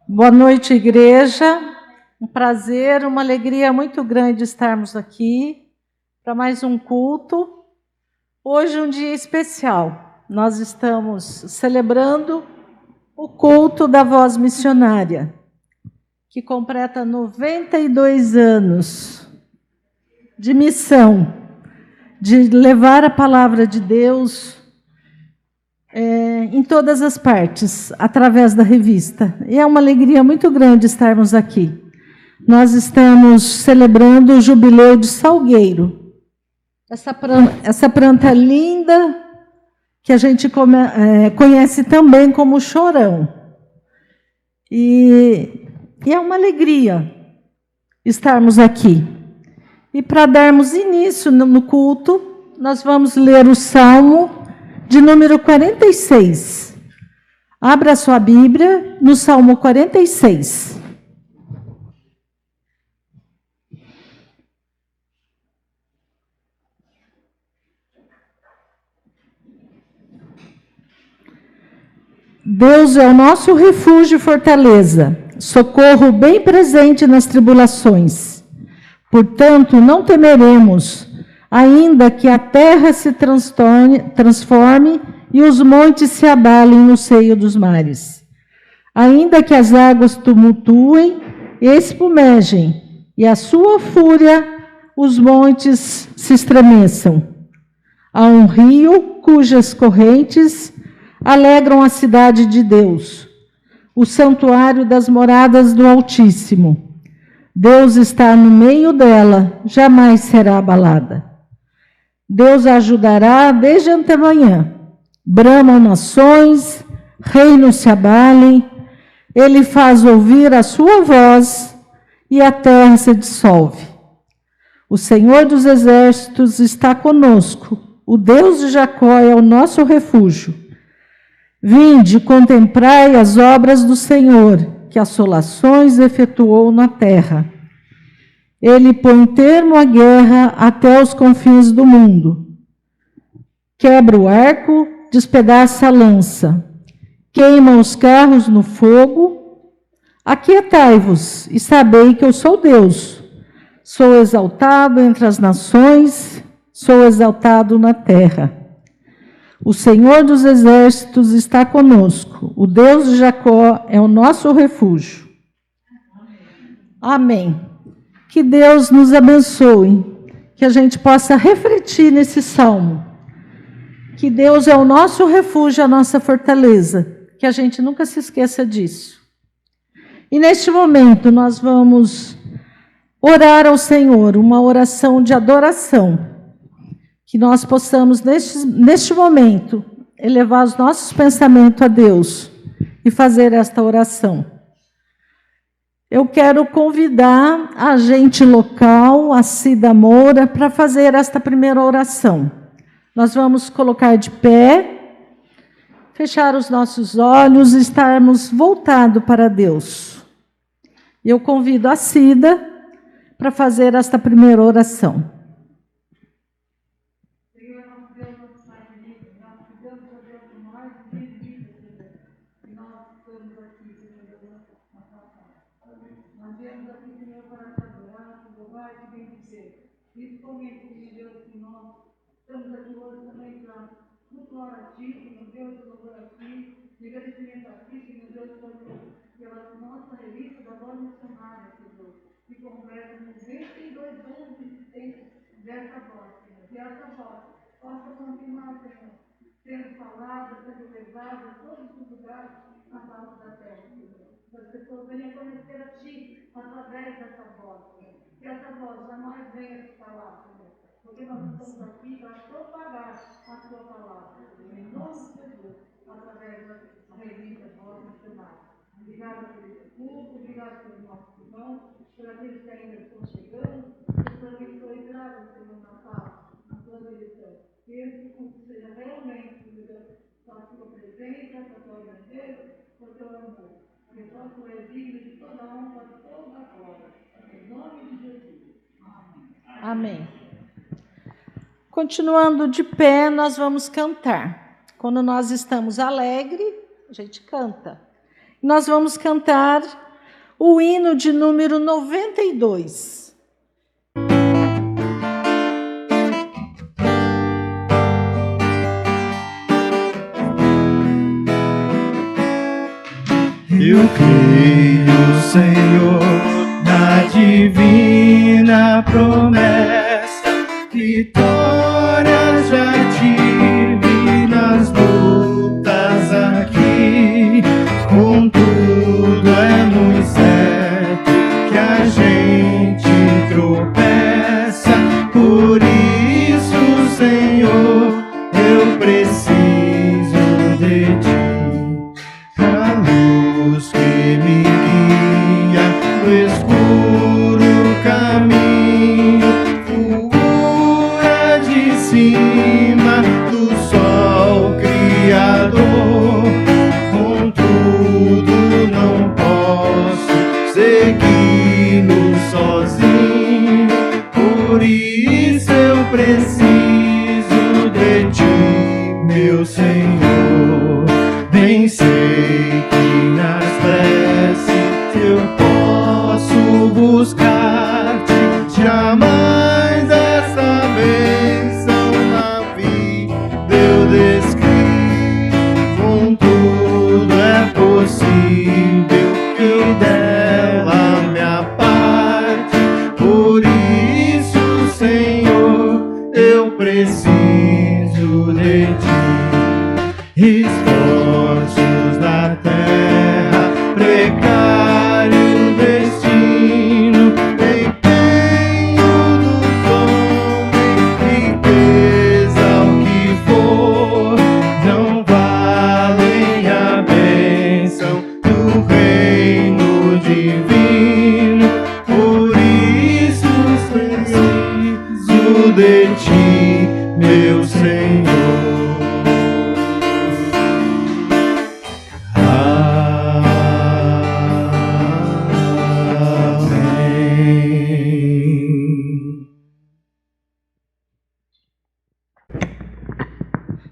Boa noite, igreja. Um prazer, uma alegria muito grande estarmos aqui para mais um culto. Hoje um dia especial. Nós estamos celebrando o culto da Voz Missionária, que completa 92 anos de missão, de levar a palavra de Deus em todas as partes, através da revista. E é uma alegria muito grande estarmos aqui. Nós estamos celebrando o Jubileu de Salgueiro. Essa planta linda, que a gente conhece também como chorão. E é uma alegria estarmos aqui. E para darmos início no culto, nós vamos ler o Salmo de número 46. Abra sua Bíblia no Salmo 46. Deus é o nosso refúgio e fortaleza, socorro bem presente nas tribulações. Portanto, não temeremos, ainda que a terra se transforme e os montes se abalem no seio dos mares. Ainda que as águas tumultuem e espumejem, e a sua fúria os montes se estremeçam. Há um rio cujas correntes alegram a cidade de Deus, o santuário das moradas do Altíssimo. Deus está no meio dela, jamais será abalada. Deus a ajudará desde antemanhã. Bramam nações, reinos se abalem. Ele faz ouvir a sua voz e a terra se dissolve. O Senhor dos exércitos está conosco. O Deus de Jacó é o nosso refúgio. Vinde, contemplai as obras do Senhor, que assolações efetuou na terra. Ele põe termo à guerra até os confins do mundo. Quebra o arco, despedaça a lança. Queima os carros no fogo. Aquietai-vos e sabei que eu sou Deus. Sou exaltado entre as nações, sou exaltado na terra. O Senhor dos exércitos está conosco. O Deus de Jacó é o nosso refúgio. Amém. Que Deus nos abençoe, que a gente possa refletir nesse salmo. Que Deus é o nosso refúgio, a nossa fortaleza. Que a gente nunca se esqueça disso. E neste momento nós vamos orar ao Senhor, uma oração de adoração. Que nós possamos, neste momento, elevar os nossos pensamentos a Deus e fazer esta oração. Eu quero convidar a gente local, a Cida Moura, para fazer esta primeira oração. Nós vamos colocar de pé, fechar os nossos olhos e estarmos voltados para Deus. Eu convido a Cida para fazer esta primeira oração. Estamos aqui hoje também para cultuar a Ti, Senhor Deus, louvar a Ti, de agradecimento a Ti, Senhor Deus, pela nossa revista da Voz Missionária, Senhor, que completa 92 anos de existência dessa voz, Senhor. Que essa voz possa continuar, Senhor, sendo falada, sendo levada a todos os lugares na face da terra, Senhor. Que as pessoas venham conhecer a Ti através dessa voz, Senhor. Que essa voz jamais venha se falar, Senhor. Porque nós estamos aqui para propagar a sua palavra, em nome de Jesus, através da revista Voz Missionária. Obrigada por esse culto, obrigada pelos nossos irmãos, por aqueles que ainda estão chegando, que são entraram, Senhor, na sua direção. Que esse culto seja realmente, Senhor, com a sua presença, com a sua grandeza, com o seu amor. Que possa ser digno de toda a honra, de toda a glória. Em nome de Jesus. Amém. Amém. Continuando de pé, nós vamos cantar. Quando nós estamos alegres, a gente canta. Nós vamos cantar o hino de número 92. Eu creio, Senhor, na divina promessa, vitória já tive nas lutas aqui. Contudo, é muito certo que a gente tropeça. Por isso, Senhor, eu preciso de ti. A luz que me guia no escuro caminho, figura de cima do sol criador. Contudo, não posso segui-lo sozinho, por isso eu preciso de ti, meu Senhor. Bem sei que nas preces eu posso buscar-te, jamais essa bênção na vida eu descrevi. Contudo, é possível que dela me aparte, por isso, Senhor, eu preciso de ti. Esforços da terra, precário destino, empenho dos homens, riqueza o que for, não valem a bênção do reino divino. Por isso preciso de ti, meu Senhor.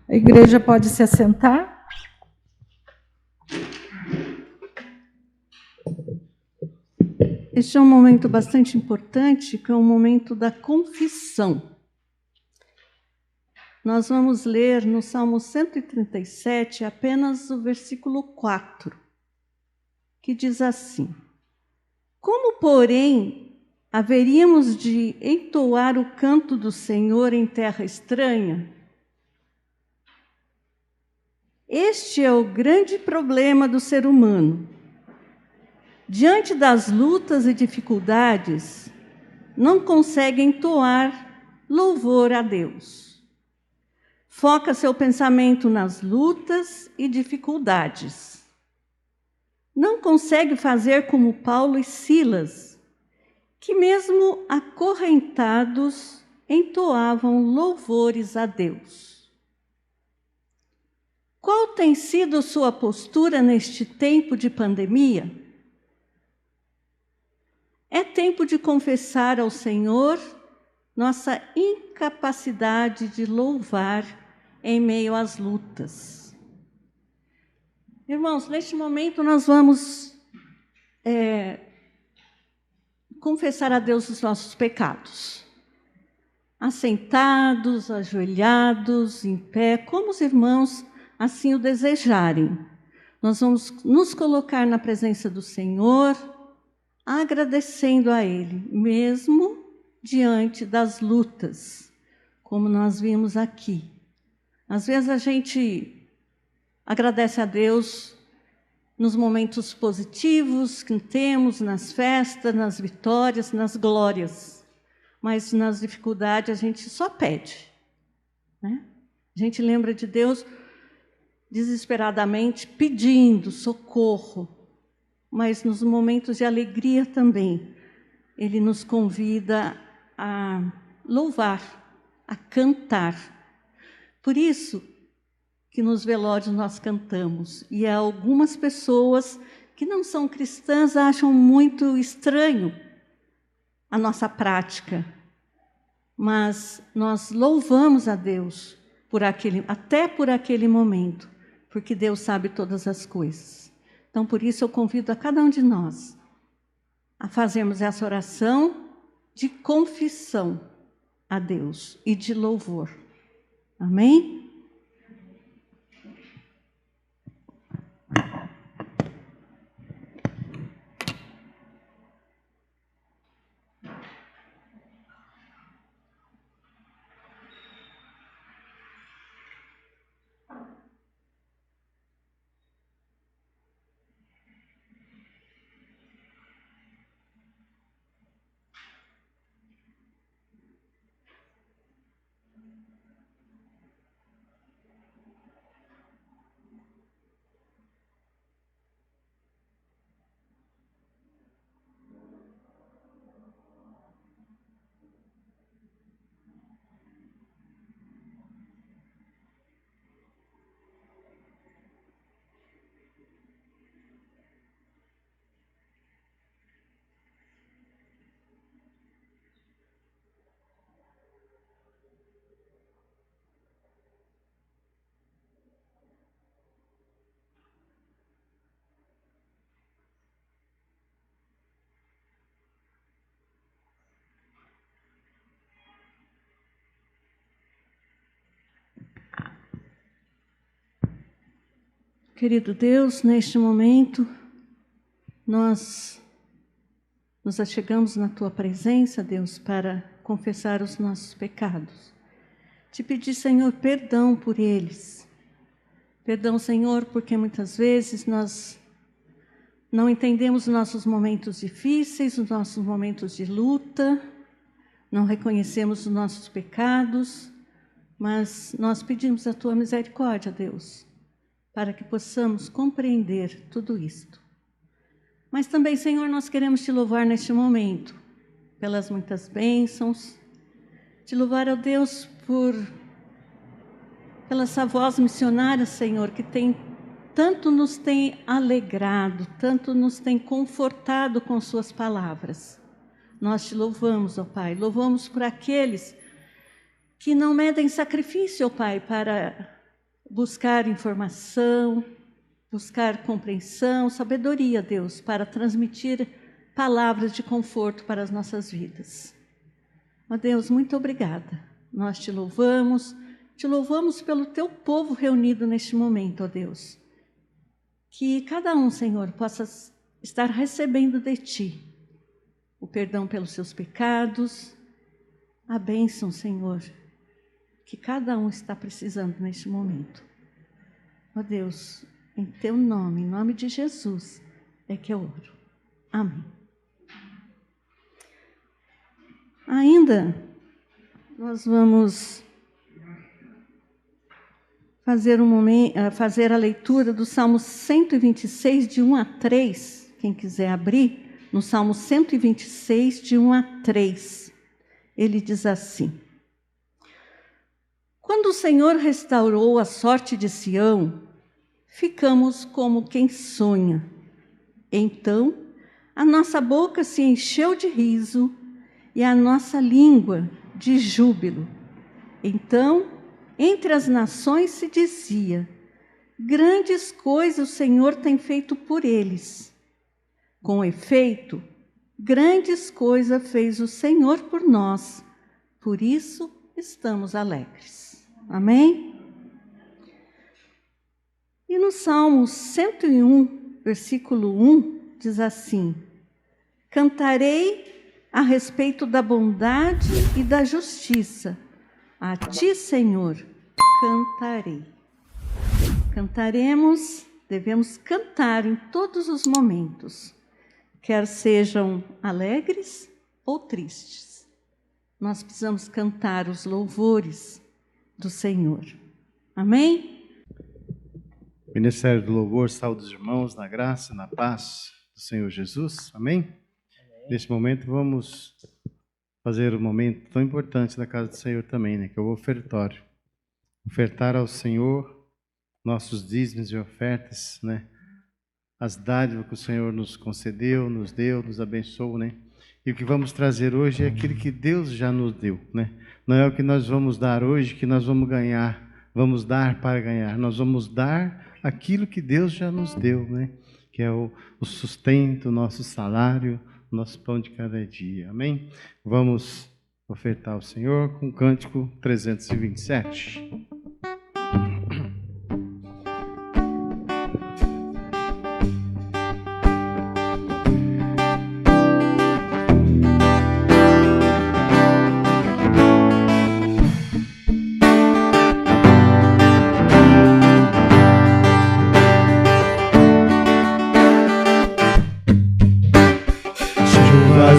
A igreja pode se assentar. Este é um momento bastante importante, que é o momento da confissão. Nós vamos ler no Salmo 137 apenas o versículo 4, que diz assim: Como, porém, haveríamos de entoar o canto do Senhor em terra estranha? Este é o grande problema do ser humano. Diante das lutas e dificuldades, não consegue entoar louvor a Deus. Foca seu pensamento nas lutas e dificuldades. Não consegue fazer como Paulo e Silas, que mesmo acorrentados, entoavam louvores a Deus. Qual tem sido sua postura neste tempo de pandemia? É tempo de confessar ao Senhor nossa incapacidade de louvar em meio às lutas. Irmãos, neste momento nós vamos confessar a Deus os nossos pecados. Assentados, ajoelhados, em pé, como os irmãos assim o desejarem. Nós vamos nos colocar na presença do Senhor, agradecendo a Ele, mesmo diante das lutas, como nós vimos aqui. Às vezes a gente agradece a Deus nos momentos positivos que temos, nas festas, nas vitórias, nas glórias. Mas nas dificuldades a gente só pede, né? A gente lembra de Deus desesperadamente pedindo socorro, mas nos momentos de alegria também, Ele nos convida a louvar, a cantar. Por isso que nos velórios nós cantamos, e algumas pessoas que não são cristãs acham muito estranho a nossa prática, mas nós louvamos a Deus até por aquele momento, porque Deus sabe todas as coisas. Então, por isso, eu convido a cada um de nós a fazermos essa oração de confissão a Deus e de louvor. Amém? Querido Deus, neste momento, nós nos achegamos na Tua presença, Deus, para confessar os nossos pecados. Te pedir, Senhor, perdão por eles. Perdão, Senhor, porque muitas vezes nós não entendemos os nossos momentos difíceis, os nossos momentos de luta, não reconhecemos os nossos pecados, mas nós pedimos a Tua misericórdia, Deus, para que possamos compreender tudo isto. Mas também, Senhor, nós queremos Te louvar neste momento, pelas muitas bênçãos, Te louvar, ó Deus, pela essa voz missionária, Senhor, que tanto nos tem alegrado, tanto nos tem confortado com Suas palavras. Nós Te louvamos, ó Pai, louvamos por aqueles que não medem sacrifício, ó Pai, para buscar informação, buscar compreensão, sabedoria, Deus, para transmitir palavras de conforto para as nossas vidas. Ó Deus, muito obrigada. Nós Te louvamos pelo Teu povo reunido neste momento, ó Deus. Que cada um, Senhor, possa estar recebendo de Ti o perdão pelos seus pecados, a bênção, Senhor, que cada um está precisando neste momento. Ó Deus, em Teu nome, em nome de Jesus, é que eu oro. Amém. Ainda, nós vamos fazer a leitura do Salmo 126, de 1 a 3. Quem quiser abrir, no Salmo 126, de 1 a 3. Ele diz assim: Quando o Senhor restaurou a sorte de Sião, ficamos como quem sonha. Então, a nossa boca se encheu de riso e a nossa língua de júbilo. Então, entre as nações se dizia: grandes coisas o Senhor tem feito por eles. Com efeito, grandes coisas fez o Senhor por nós, por isso estamos alegres. Amém? E no Salmo 101, versículo 1, diz assim: Cantarei a respeito da bondade e da justiça. A Ti, Senhor, cantarei. Cantaremos, devemos cantar em todos os momentos, quer sejam alegres ou tristes. Nós precisamos cantar os louvores do Senhor. Amém? Ministério do Louvor, saúde os irmãos na graça, na paz do Senhor Jesus. Amém? Amém. Neste momento vamos fazer um momento tão importante da casa do Senhor também, né? Que é o ofertório. Ofertar ao Senhor nossos dízimos e ofertas, né? As dádivas que o Senhor nos concedeu, nos deu, nos abençoou, né? E o que vamos trazer hoje é aquilo que Deus já nos deu, né? Não é o que nós vamos dar hoje que nós vamos ganhar, vamos dar para ganhar. Nós vamos dar aquilo que Deus já nos deu, né? que é o sustento, o nosso salário, o nosso pão de cada dia. Amém? Vamos ofertar ao Senhor com o cântico 327.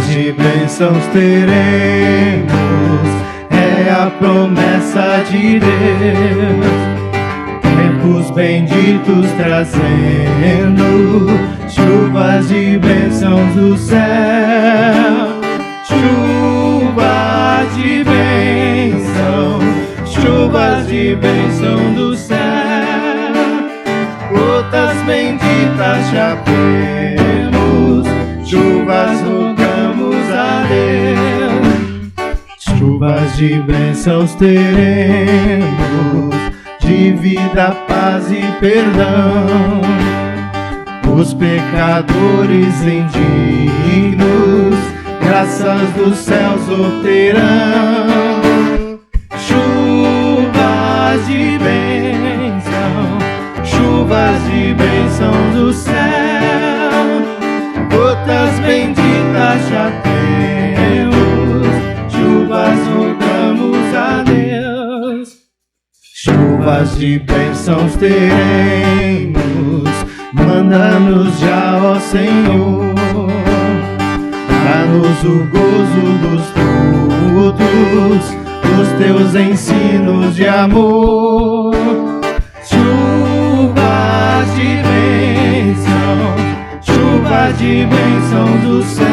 De bênçãos teremos, é a promessa de Deus. Tempos benditos trazendo chuvas de bênçãos do céu. Chuvas de bênção do céu. Gotas benditas já temos, chuvas rogamos a Deus. Chuvas de bênçãos teremos, de vida, paz e perdão. Os pecadores indignos, graças dos céus obterão. Chuvas de bênção do céu. Gotas benditas já temos, chuvas rogamos a Deus. Chuvas de bênçãos teremos, manda-nos já, ó Senhor. Dá-nos o gozo dos frutos, dos teus ensinos de amor. Chuvas de bênção do céu.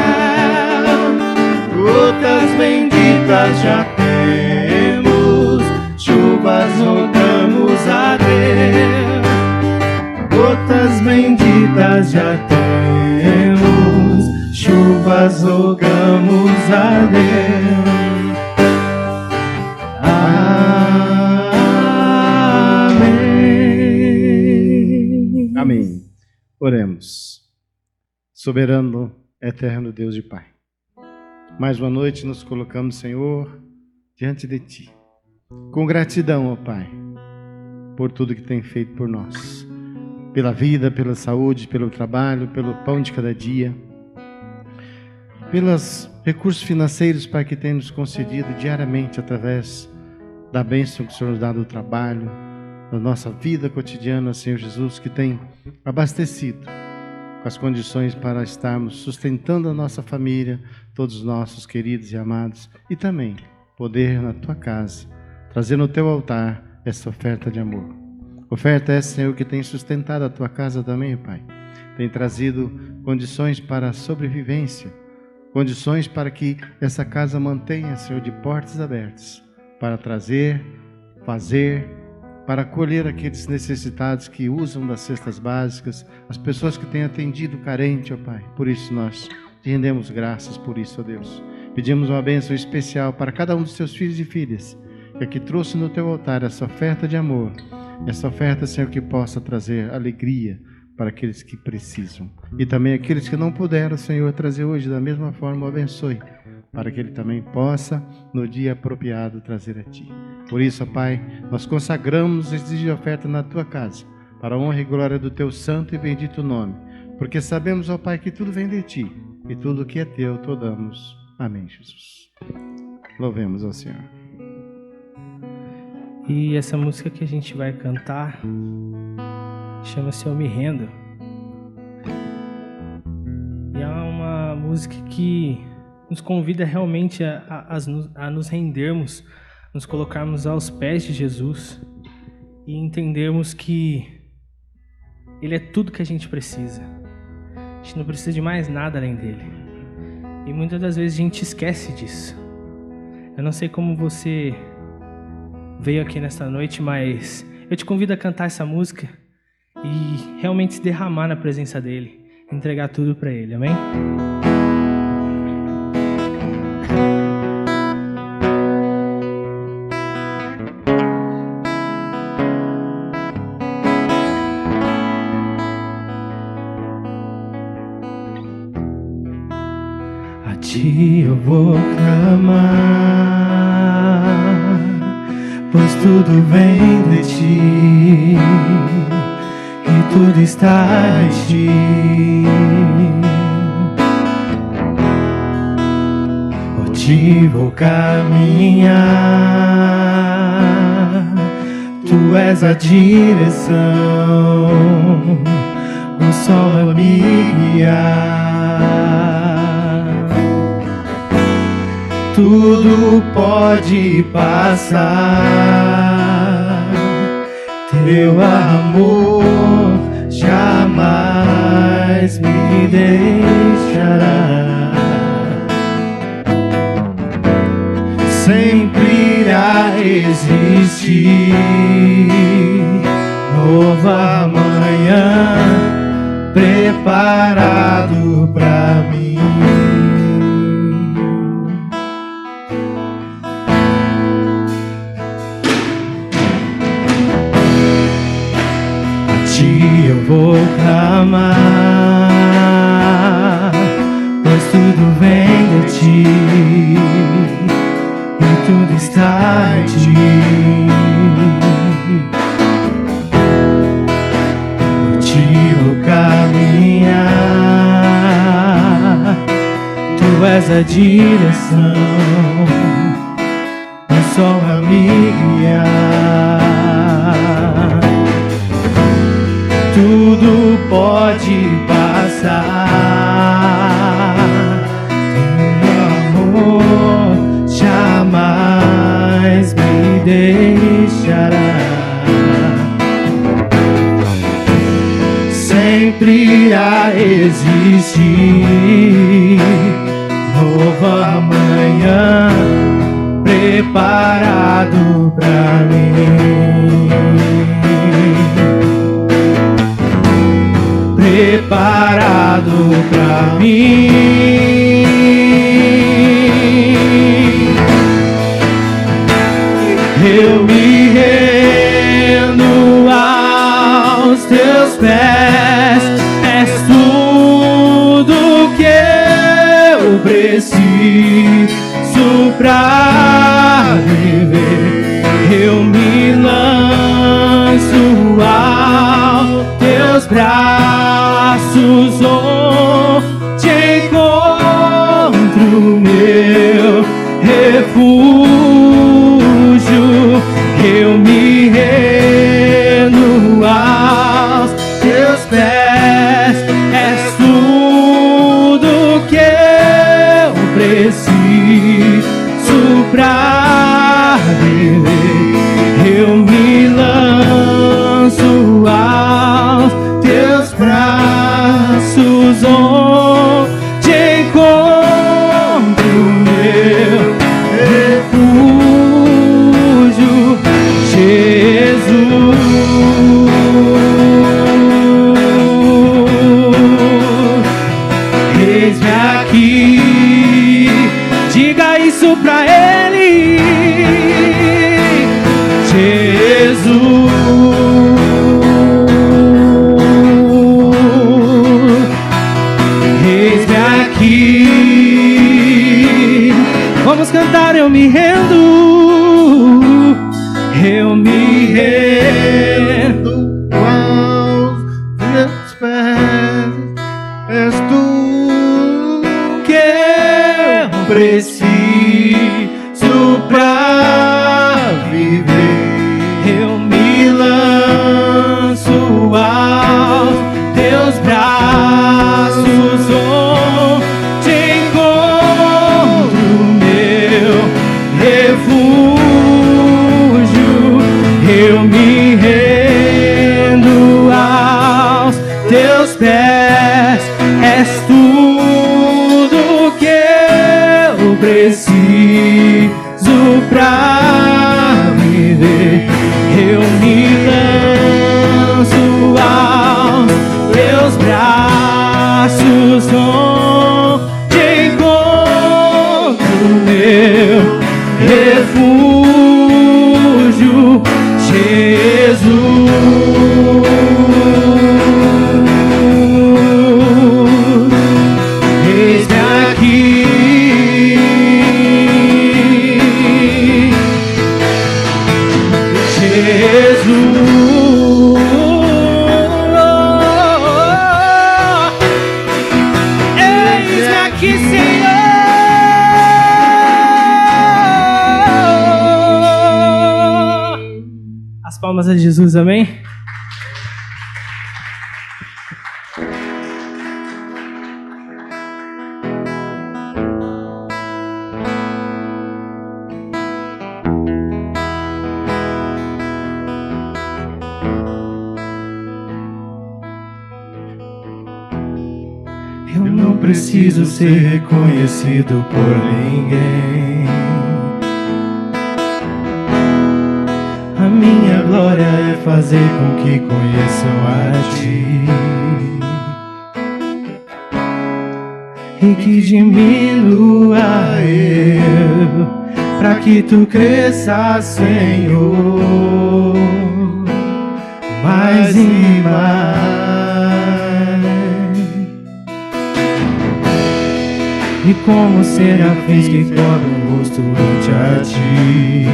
Gotas benditas já temos, chuvas rogamos a Deus. Gotas benditas já temos, chuvas rogamos a Deus. Amém. Amém. Oremos. Soberano, eterno Deus e Pai, mais uma noite nos colocamos, Senhor, diante de Ti, com gratidão, ó Pai, por tudo que tem feito por nós, pela vida, pela saúde, pelo trabalho, pelo pão de cada dia, pelos recursos financeiros, Pai, que tem nos concedido diariamente através da bênção que o Senhor nos dá do trabalho, da nossa vida cotidiana, Senhor Jesus, que tem abastecido com as condições para estarmos sustentando a nossa família, todos os nossos queridos e amados, e também poder na Tua casa, trazer no Teu altar essa oferta de amor. Oferta essa, Senhor, que tem sustentado a Tua casa também, Pai. Tem trazido condições para a sobrevivência, condições para que essa casa mantenha, Senhor, de portas abertas, para trazer, fazer, para acolher aqueles necessitados que usam das cestas básicas, as pessoas que têm atendido carente, ó Pai. Por isso nós te rendemos graças por isso, ó Deus. Pedimos uma bênção especial para cada um dos teus filhos e filhas, que aqui trouxe no teu altar essa oferta de amor, essa oferta, Senhor, que possa trazer alegria para aqueles que precisam. E também aqueles que não puderam, Senhor, trazer hoje da mesma forma, o abençoe, para que Ele também possa, no dia apropriado, trazer a Ti. Por isso, ó Pai, nós consagramos esse dia de oferta na Tua casa, para a honra e glória do Teu santo e bendito nome, porque sabemos, ó Pai, que tudo vem de Ti, e tudo que é Teu, Te damos. Amém, Jesus. Louvemos ao Senhor. E essa música que a gente vai cantar chama-se Eu Me Rendo. E é uma música que nos convida realmente a nos rendermos, nos colocarmos aos pés de Jesus e entendermos que Ele é tudo que a gente precisa. A gente não precisa de mais nada além dele. E muitas das vezes a gente esquece disso. Eu não sei como você veio aqui nesta noite, mas eu te convido a cantar essa música e realmente se derramar na presença dele, entregar tudo para ele, amém? ti eu vou clamar, pois tudo vem de ti e tudo está em ti. Por ti vou caminhar, tu és a direção, o sol a me guiar. Tudo pode passar, teu amor jamais me deixará. Sempre irá existir nova manhã preparado pra mim. A ti eu vou clamar, pois tudo vem de ti e tudo está em ti. Por ti vou caminhar, tu és a direção, o sol a me guiar. Tudo pode passar, teu amor jamais me deixará. Sempre irá existir nova manhã preparado pra mim. Preparado pra mim. Eu me rendo aos teus pés, és tudo que eu preciso pra viver. Eu me lanço aos teus braços, onde encontro meu refúgio. Eu me rendo aos teus pés, és tudo que eu preciso pra viver. Eu me lanço aos teus braços, onde encontro meu refúgio, Jesus. Eis-me aqui, diga isso pra Ele, Jesus. Eis-me aqui, vamos cantar. Eu me rendo, eu me rendo aos teus pés, és tu que eu preciso pra viver. Eu me lanço aos teus braços, onde encontro meu refúgio. Eu me rendo aos teus pés, és tudo que eu preciso pra viver. Eu me lanço aos teus braços, onde encontro meu refúgio, Jesus. Eis-me aqui, palmas a Jesus, amém? Eu não preciso ser reconhecido por ninguém. A minha glória é fazer com que conheçam a Ti e que diminua eu, pra que Tu cresças, Senhor, mais e mais. E como serafins que cobrem o rosto ante a Ti,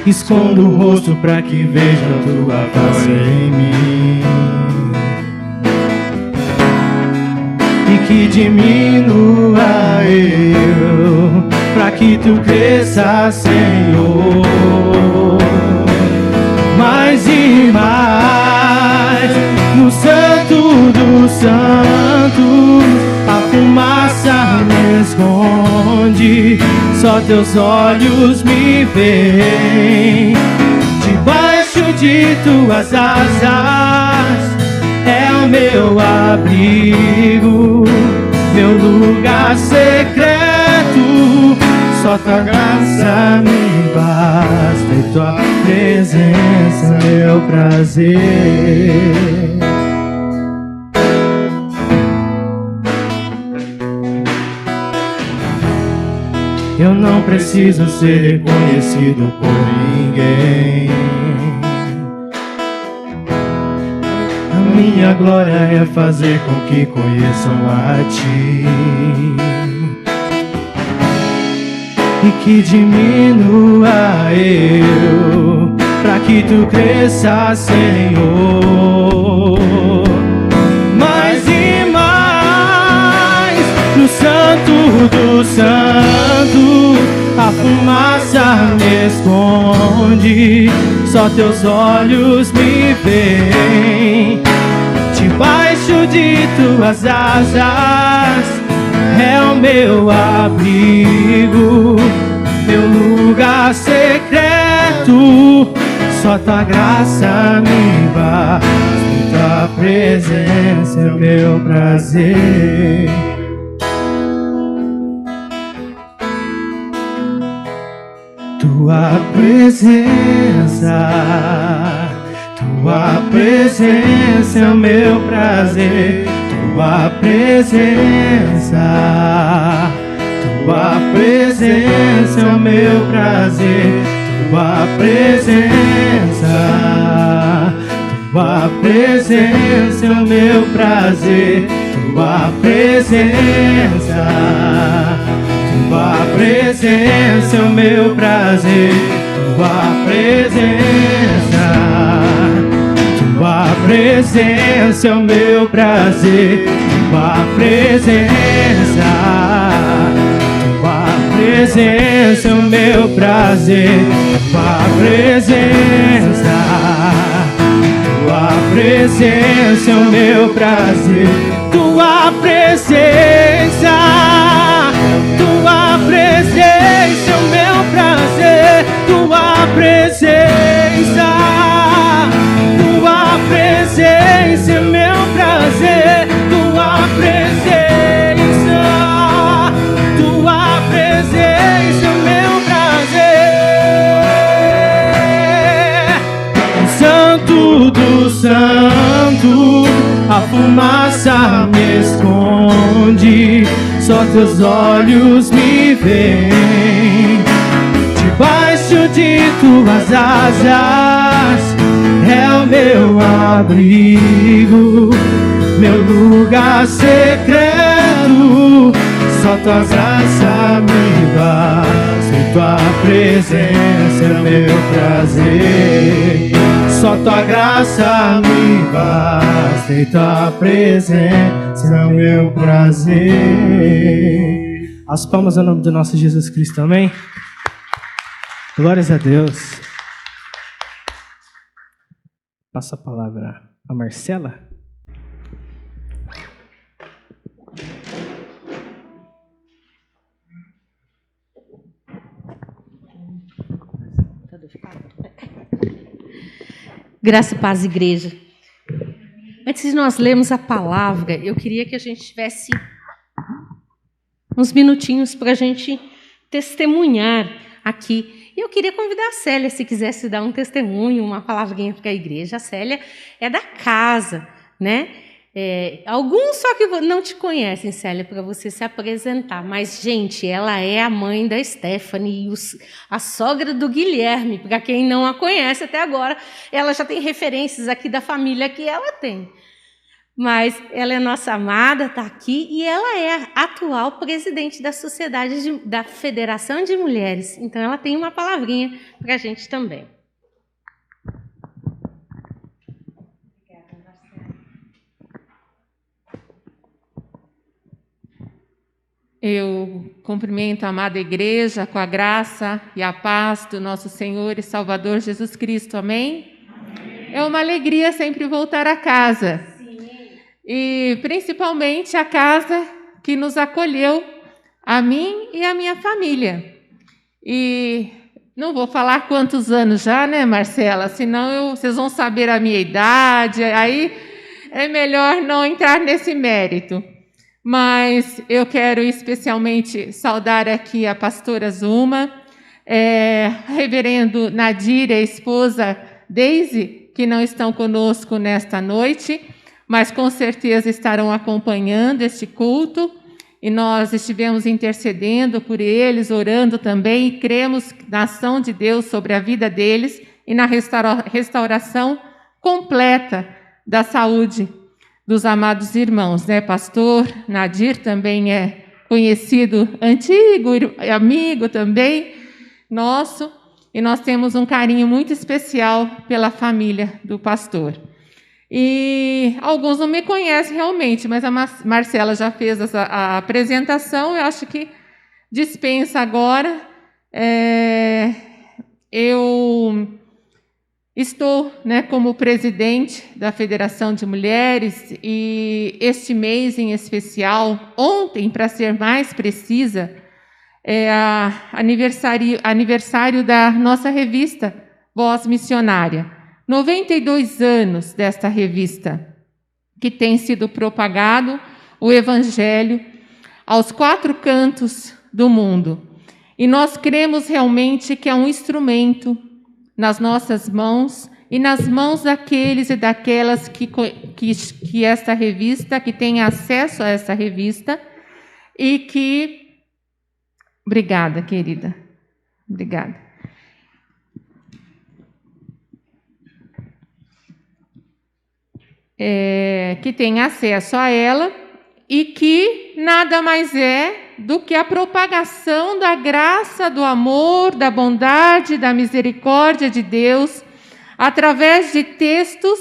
escondo o rosto pra que vejam Tua face em mim e que diminua eu, pra que Tu cresças, Senhor, mais e mais. No Santo dos Santos, a fumaça me esconde, só Teus olhos me veem. Debaixo de Tuas asas é o meu abrigo, meu lugar secreto. Só Tua graça me basta e Tua presença é meu prazer. Eu não preciso ser reconhecido por ninguém. A minha glória é fazer com que conheçam a Ti e que diminua eu, pra que Tu cresças, Senhor, mais e mais. No Santo dos Santos, a fumaça me esconde, só Teus olhos me veem. Debaixo de Tuas asas é o meu abrigo, meu lugar secreto. Só Tua graça me basta, Tua presença é meu prazer. Tua presença é o meu prazer. Tua presença é o meu prazer. Tua presença é o meu prazer. Tua presença é o meu prazer. Tua presença é o meu prazer. Tua presença é o meu prazer. Tua presença é o meu prazer. Tua presença é o meu prazer. Tua presença é meu prazer. Tua presença é meu prazer. Santo do Santo, a fumaça me esconde, só Teus olhos me veem. Debaixo de Tuas asas é o meu abrigo, meu lugar secreto. Só Tua graça me basta e Tua presença é meu prazer. Só Tua graça me basta e Tua presença é meu prazer. As palmas ao nome do nosso Jesus Cristo, amém? Glórias a Deus. Passa a palavra a Marcela. Graça e paz, igreja. Antes de nós lermos a palavra, eu queria que a gente tivesse uns minutinhos para a gente testemunhar aqui. E eu queria convidar a Célia, se quisesse dar um testemunho, uma palavrinha para a igreja. A Célia é da casa, né? Alguns só que não te conhecem, Célia, para você se apresentar. Mas, gente, ela é a mãe da Stephanie, a sogra do Guilherme. Para quem não a conhece até agora, ela já tem referências aqui da família que ela tem. Mas ela é nossa amada, está aqui, e ela é a atual presidente da da Federação de Mulheres. Então, ela tem uma palavrinha para a gente também. Eu cumprimento a amada igreja com a graça e a paz do nosso Senhor e Salvador Jesus Cristo. Amém? É uma alegria sempre voltar a casa. Sim. E principalmente a casa que nos acolheu, a mim e a minha família. E não vou falar quantos anos já, né, Marcela? Senão vocês vão saber a minha idade, aí é melhor não entrar nesse mérito. Mas eu quero especialmente saudar aqui a pastora Zuma, reverendo Nadir e a esposa Deise, que não estão conosco nesta noite, mas com certeza estarão acompanhando este culto, e nós estivemos intercedendo por eles, orando também, e cremos na ação de Deus sobre a vida deles e na restauração completa da saúde dos amados irmãos, né? Pastor Nadir também é conhecido, antigo, amigo também nosso, e nós temos um carinho muito especial pela família do pastor. E alguns não me conhecem realmente, mas a Marcela já fez a apresentação, eu acho que dispensa agora. Eu estou, né, como presidente da Federação de Mulheres, e este mês em especial, ontem, para ser mais precisa, é aniversário da nossa revista Voz Missionária. 92 anos desta revista, que tem sido propagado o Evangelho aos 4 cantos do mundo. E nós cremos realmente que é um instrumento nas nossas mãos e nas mãos daqueles e daquelas que esta revista, que tem acesso a essa revista, e que... Obrigada, querida. Obrigada. Que tem acesso a ela e que nada mais é do que a propagação da graça, do amor, da bondade, da misericórdia de Deus, através de textos,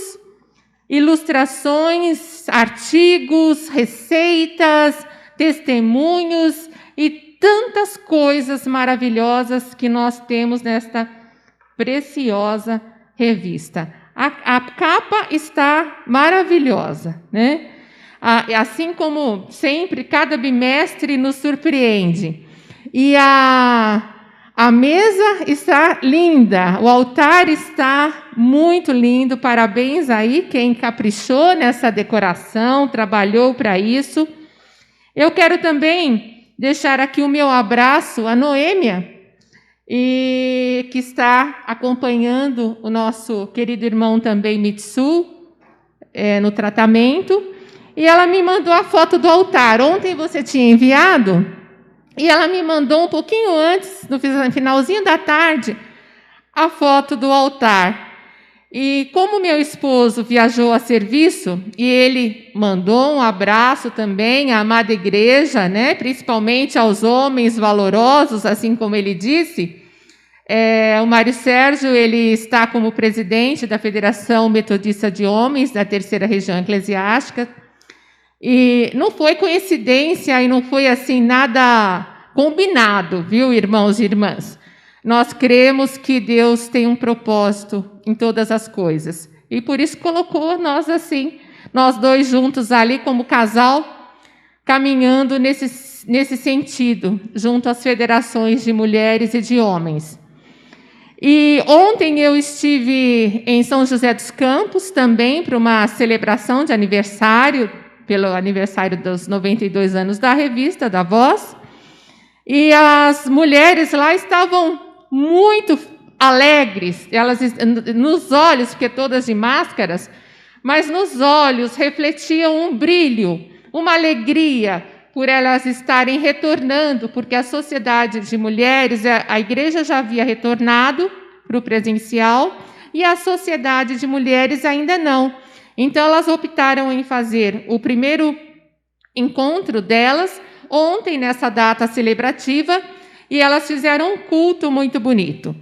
ilustrações, artigos, receitas, testemunhos e tantas coisas maravilhosas que nós temos nesta preciosa revista. A capa está maravilhosa, né? Assim como sempre, cada bimestre nos surpreende. E a mesa está linda, o altar está muito lindo. Parabéns aí quem caprichou nessa decoração, trabalhou para isso. Eu quero também deixar aqui o meu abraço à Noêmia, e que está acompanhando o nosso querido irmão também, Mitsu, no tratamento. E ela me mandou a foto do altar. Ontem você tinha enviado, e ela me mandou um pouquinho antes, no finalzinho da tarde, a foto do altar. E como meu esposo viajou a serviço, e ele mandou um abraço também à amada igreja, né, principalmente aos homens valorosos, assim como ele disse, o Mário Sérgio, ele está como presidente da Federação Metodista de Homens, da 3ª Região Eclesiástica, e não foi coincidência e não foi assim nada combinado, viu, irmãos e irmãs? nós cremos que Deus tem um propósito em todas as coisas. E por isso colocou nós assim, nós dois juntos ali como casal, caminhando nesse sentido, junto às federações de mulheres e de homens. E ontem eu estive em São José dos Campos também para uma celebração de aniversário, pelo aniversário dos 92 anos da revista, da Voz. E as mulheres lá estavam muito alegres, elas nos olhos, porque todas de máscaras, mas nos olhos refletiam um brilho, uma alegria por elas estarem retornando, porque a sociedade de mulheres, a igreja já havia retornado para o presencial e a sociedade de mulheres ainda não. Então elas optaram em fazer o primeiro encontro delas ontem, nessa data celebrativa, e elas fizeram um culto muito bonito.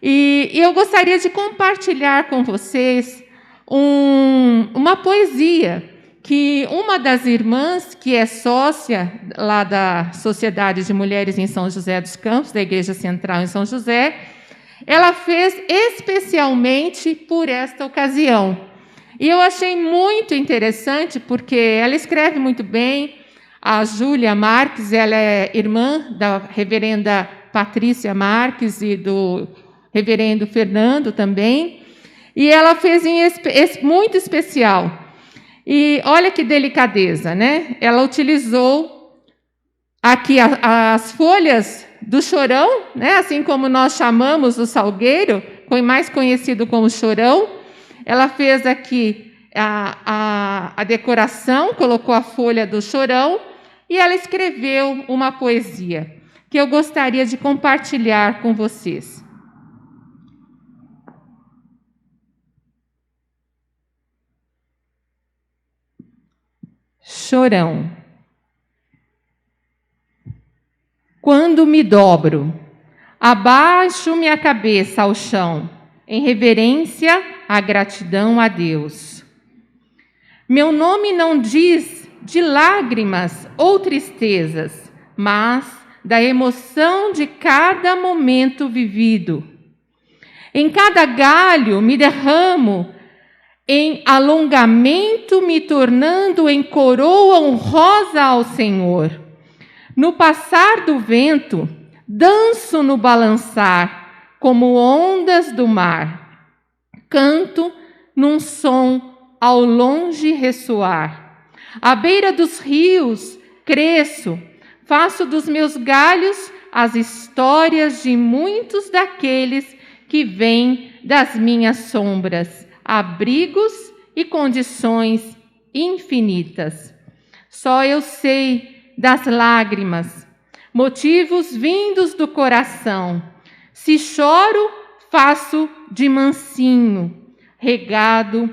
E eu gostaria de compartilhar com vocês uma poesia que uma das irmãs, que é sócia lá da Sociedade de Mulheres em São José dos Campos, da Igreja Central em São José, ela fez especialmente por esta ocasião. E eu achei muito interessante, porque ela escreve muito bem. A Júlia Marques, ela é irmã da reverenda Patrícia Marques e do reverendo Fernando também, e ela fez muito especial. E olha que delicadeza, né? Ela utilizou aqui as folhas do chorão, né? Assim como nós chamamos o salgueiro, mais conhecido como chorão. Ela fez aqui a decoração, colocou a folha do chorão, e ela escreveu uma poesia que eu gostaria de compartilhar com vocês. Chorão. Quando me dobro, abaixo minha cabeça ao chão, em reverência à gratidão a Deus. Meu nome não diz de lágrimas ou tristezas, mas da emoção de cada momento vivido. Em cada galho me derramo em alongamento, me tornando em coroa honrosa ao Senhor. No passar do vento, danço no balançar, como ondas do mar. Canto num som ao longe ressoar. À beira dos rios, cresço, faço dos meus galhos as histórias de muitos daqueles que vêm das minhas sombras, abrigos e condições infinitas. Só eu sei das lágrimas, motivos vindos do coração. Se choro, faço de mansinho, regado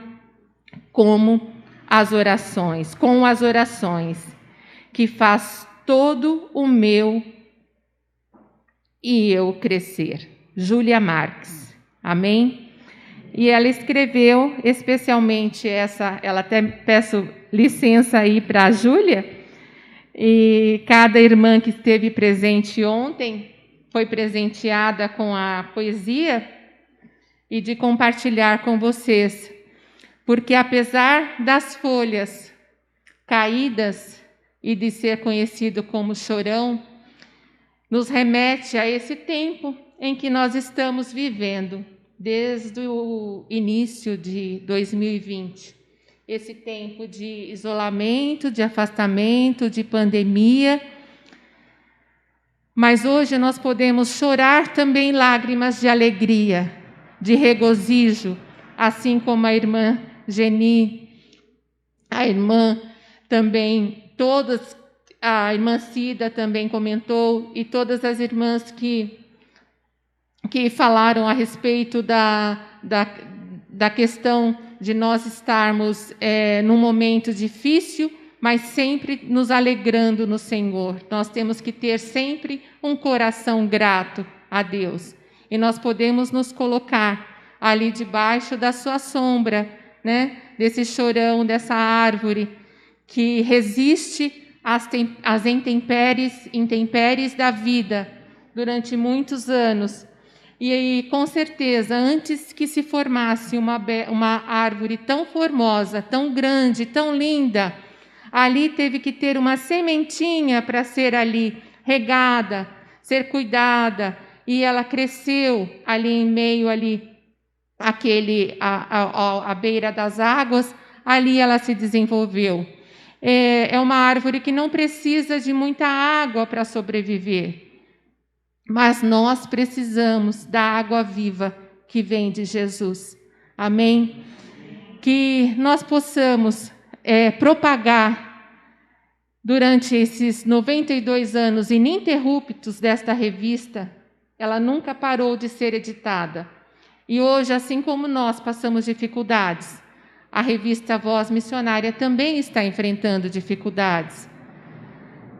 com as orações, que faz todo o meu e eu crescer. Júlia Marques. Amém? E ela escreveu especialmente ela até peço licença aí para a Júlia, e cada irmã que esteve presente ontem foi presenteada com a poesia e de compartilhar com vocês, porque apesar das folhas caídas e de ser conhecido como chorão, nos remete a esse tempo em que nós estamos vivendo, desde o início de 2020. Esse tempo de isolamento, de afastamento, de pandemia. Mas hoje nós podemos chorar também lágrimas de alegria, de regozijo, assim como a irmã Geni, a irmã também, a irmã Cida também comentou, e todas as irmãs que falaram a respeito da questão de nós estarmos num momento difícil, mas sempre nos alegrando no Senhor. Nós temos que ter sempre um coração grato a Deus. E nós podemos nos colocar ali debaixo da sua sombra, né? Desse chorão, dessa árvore que resiste às intempéries da vida durante muitos anos, E com certeza, antes que se formasse uma árvore tão formosa, tão grande, tão linda, ali teve que ter uma sementinha para ser ali regada, ser cuidada, e ela cresceu ali em meio ali à beira das águas, ali ela se desenvolveu. É uma árvore que não precisa de muita água para sobreviver, mas nós precisamos da água viva que vem de Jesus. Amém? Que nós possamos propagar durante esses 92 anos ininterruptos desta revista. Ela nunca parou de ser editada. E hoje, assim como nós passamos dificuldades, a revista Voz Missionária também está enfrentando dificuldades.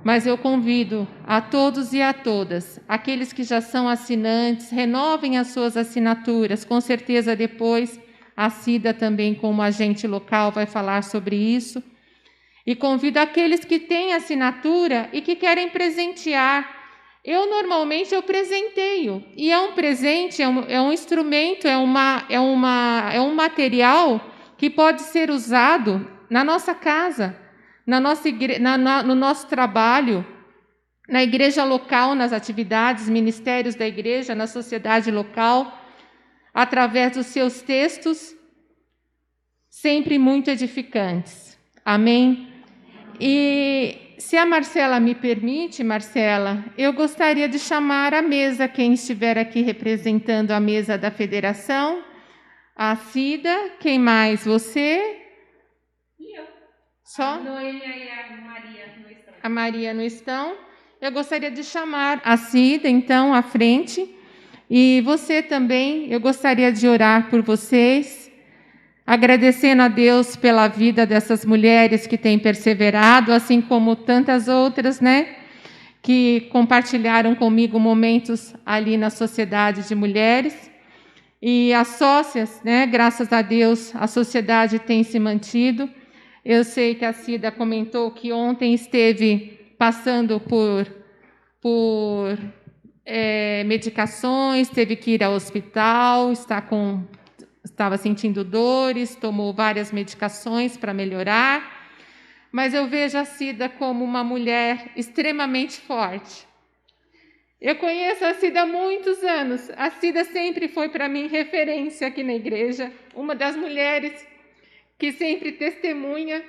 Mas eu convido a todos e a todas, aqueles que já são assinantes, renovem as suas assinaturas. Com certeza depois a Cida também, como agente local, vai falar sobre isso. E convido aqueles que têm assinatura e que querem presentear. Normalmente eu presenteio, e é um presente, é um instrumento, é um material que pode ser usado na nossa casa, no nosso trabalho, na igreja local, nas atividades, ministérios da igreja, na sociedade local, através dos seus textos, sempre muito edificantes. Amém? E se a Marcela me permite, Marcela, eu gostaria de chamar à mesa quem estiver aqui representando a mesa da federação. A Cida, quem mais? Você? E eu. Só? A Noêmia e a Maria não estão. A Maria não estão. Eu gostaria de chamar a Cida, então, à frente. E você também, eu gostaria de orar por vocês, agradecendo a Deus pela vida dessas mulheres que têm perseverado, assim como tantas outras, né, que compartilharam comigo momentos ali na Sociedade de Mulheres. E as sócias, né, graças a Deus, a sociedade tem se mantido. Eu sei que a Cida comentou que ontem esteve passando por medicações, teve que ir ao hospital, estava sentindo dores, tomou várias medicações para melhorar. Mas eu vejo a Cida como uma mulher extremamente forte. Eu conheço a Cida há muitos anos. A Cida sempre foi para mim referência aqui na igreja, uma das mulheres que sempre testemunha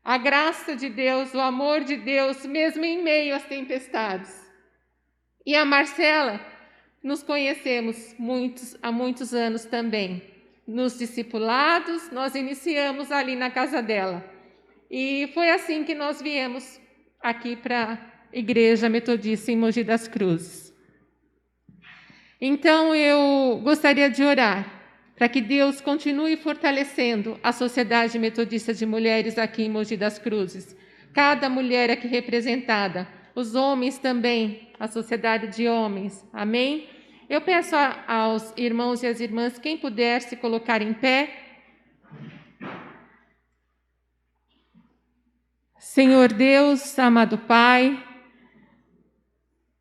a graça de Deus, o amor de Deus, mesmo em meio às tempestades. E a Marcela, nos conhecemos há muitos anos também. Nos discipulados, nós iniciamos ali na casa dela. E foi assim que nós viemos aqui para a Igreja Metodista em Mogi das Cruzes. Então, eu gostaria de orar para que Deus continue fortalecendo a Sociedade Metodista de Mulheres aqui em Mogi das Cruzes. Cada mulher aqui representada, os homens também, a Sociedade de Homens. Amém? Eu peço aos irmãos e às irmãs, quem puder se colocar em pé. Senhor Deus, amado Pai,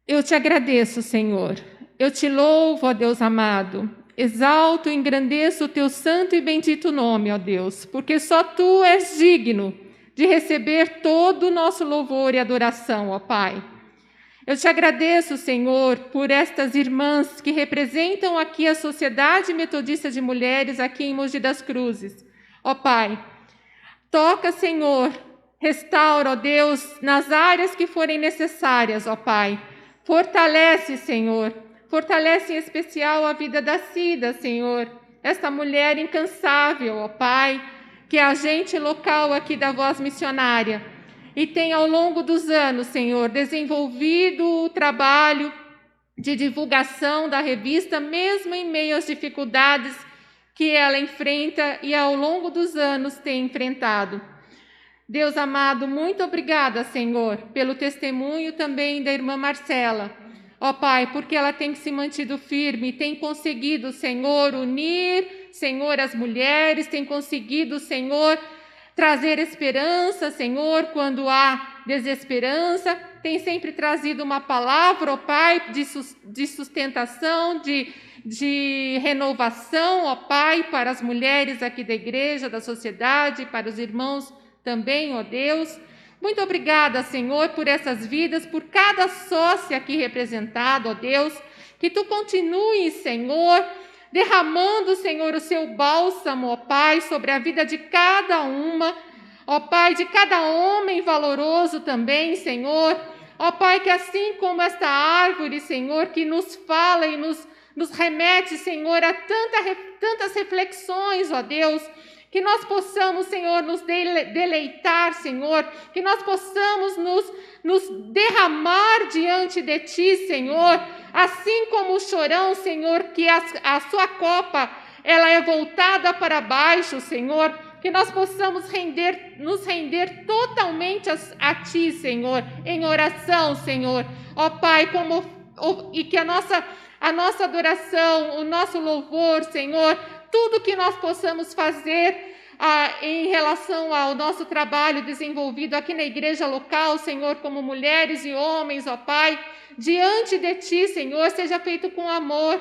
eu te agradeço, Senhor. Eu te louvo, ó Deus amado. Exalto e engrandeço o teu santo e bendito nome, ó Deus, porque só tu és digno de receber todo o nosso louvor e adoração, ó Pai. Eu te agradeço, Senhor, por estas irmãs que representam aqui a Sociedade Metodista de Mulheres aqui em Mogi das Cruzes. Ó Pai, toca, Senhor, restaura, ó Deus, nas áreas que forem necessárias, ó Pai. Fortalece, Senhor, fortalece em especial a vida da Cida, Senhor, esta mulher incansável, ó Pai, que é agente local aqui da Voz Missionária e tem ao longo dos anos, Senhor, desenvolvido o trabalho de divulgação da revista, mesmo em meio às dificuldades que ela enfrenta e ao longo dos anos tem enfrentado. Deus amado, muito obrigada, Senhor, pelo testemunho também da irmã Marcela. Ó Pai, porque ela tem se mantido firme, tem conseguido, Senhor, unir, Senhor, as mulheres, tem conseguido, Senhor, trazer esperança, Senhor, quando há desesperança. Tem sempre trazido uma palavra, ó Pai, de sustentação, de renovação, ó Pai, para as mulheres aqui da igreja, da sociedade, para os irmãos também, ó Deus. Muito obrigada, Senhor, por essas vidas, por cada sócia aqui representada, ó Deus. Que Tu continues, Senhor, derramando, Senhor, o Seu bálsamo, ó Pai, sobre a vida de cada uma, ó Pai, de cada homem valoroso também, Senhor. Ó Pai, que assim como esta árvore, Senhor, que nos fala e nos remete, Senhor, a tantas reflexões, ó Deus, que nós possamos, Senhor, nos deleitar, Senhor, que nós possamos nos derramar diante de Ti, Senhor, assim como o chorão, Senhor, que a sua copa, ela é voltada para baixo, Senhor, que nós possamos nos render totalmente a Ti, Senhor, em oração, Senhor, ó Pai, e que a nossa adoração, o nosso louvor, Senhor, tudo que nós possamos fazer em relação ao nosso trabalho desenvolvido aqui na igreja local, Senhor, como mulheres e homens, ó Pai, diante de Ti, Senhor, seja feito com amor,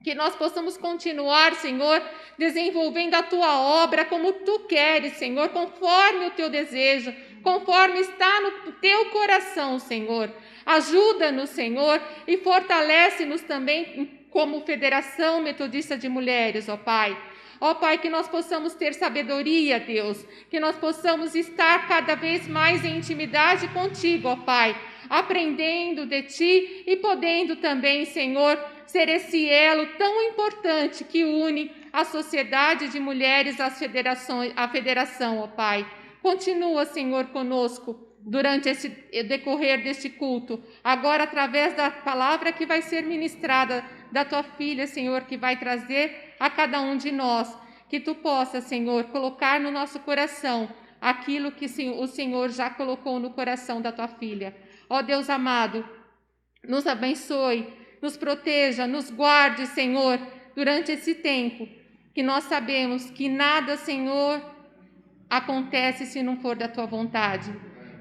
que nós possamos continuar, Senhor, desenvolvendo a Tua obra como Tu queres, Senhor, conforme o Teu desejo, conforme está no Teu coração, Senhor. Ajuda-nos, Senhor, e fortalece-nos também como Federação Metodista de Mulheres, ó Pai. Ó Pai, que nós possamos ter sabedoria, Deus, que nós possamos estar cada vez mais em intimidade contigo, ó Pai, aprendendo de Ti e podendo também, Senhor, ser esse elo tão importante que une a sociedade de mulheres à federação, ó Pai. Continua, Senhor, conosco durante esse decorrer deste culto, agora através da palavra que vai ser ministrada da Tua filha, Senhor, que vai trazer a cada um de nós, que Tu possa, Senhor, colocar no nosso coração aquilo que o Senhor já colocou no coração da Tua filha. Ó Deus amado, nos abençoe, nos proteja, nos guarde, Senhor, durante esse tempo, que nós sabemos que nada, Senhor, acontece se não for da Tua vontade.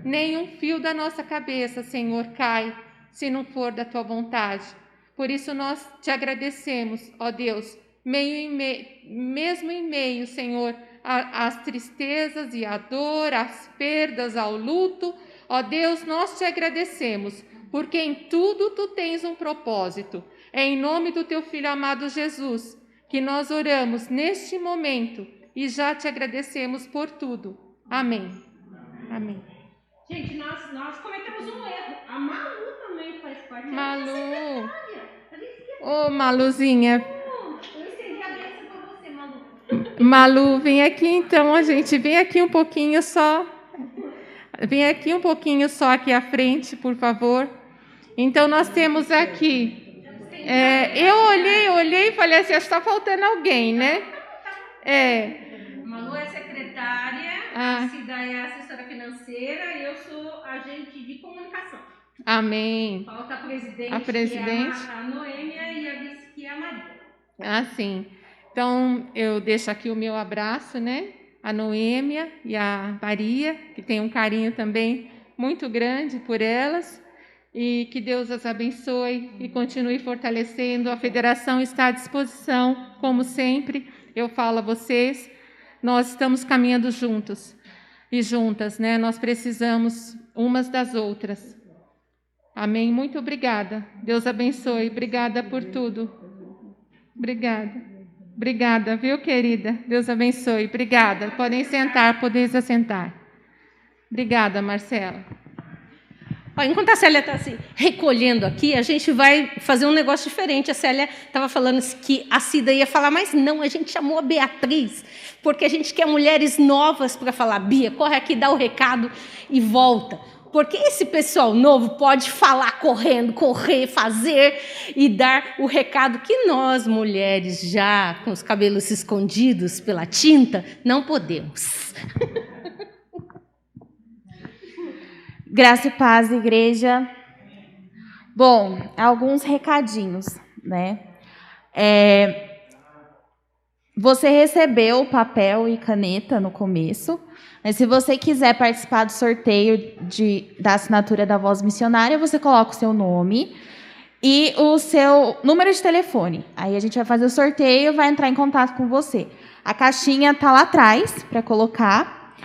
Nem um fio da nossa cabeça, Senhor, cai se não for da Tua vontade. Por isso nós Te agradecemos, ó Deus, mesmo em meio, Senhor, às tristezas e à dor, às perdas, ao luto, ó Deus, nós Te agradecemos, porque em tudo Tu tens um propósito. É em nome do Teu Filho amado Jesus que nós oramos neste momento e já Te agradecemos por tudo. Amém. Amém. Gente, nós cometemos um erro. A Malu também faz parte. Malu. Ô, Maluzinha. Eu estendi a bênção para você, Malu. Malu, vem aqui então, a gente. Vem aqui um pouquinho só. Vem aqui um pouquinho só aqui à frente, por favor. Então, nós temos aqui. Eu olhei e falei assim, acho que está faltando alguém, né? Malu é secretária, a Cida é assessora financeira e eu sou agente de comunicação. Amém. Falta a presidente, Que é a Noêmia, e a vice, que é a Maria. Ah, sim. Então, eu deixo aqui o meu abraço, né? A Noêmia e a Maria, que tem um carinho também muito grande por elas. E que Deus as abençoe e continue fortalecendo. A federação está à disposição, como sempre. Eu falo a vocês, nós estamos caminhando juntos e juntas, né? Nós precisamos umas das outras. Amém? Muito obrigada. Deus abençoe. Obrigada por tudo. Obrigada. Obrigada, viu, querida? Deus abençoe. Obrigada. Podem sentar, podem se assentar. Obrigada, Marcela. Enquanto a Célia está se recolhendo aqui, a gente vai fazer um negócio diferente. A Célia estava falando que a Cida ia falar, mas não, a gente chamou a Beatriz, porque a gente quer mulheres novas para falar. Bia, corre aqui, dá o recado e volta. Porque esse pessoal novo pode falar correndo, correr, fazer e dar o recado que nós, mulheres, já com os cabelos escondidos pela tinta, não podemos. Graça e paz, igreja. Bom, alguns recadinhos, né? Você recebeu papel e caneta no começo, mas se você quiser participar do sorteio da assinatura da Voz Missionária, você coloca o seu nome e o seu número de telefone. Aí a gente vai fazer o sorteio e vai entrar em contato com você. A caixinha está lá atrás para colocar.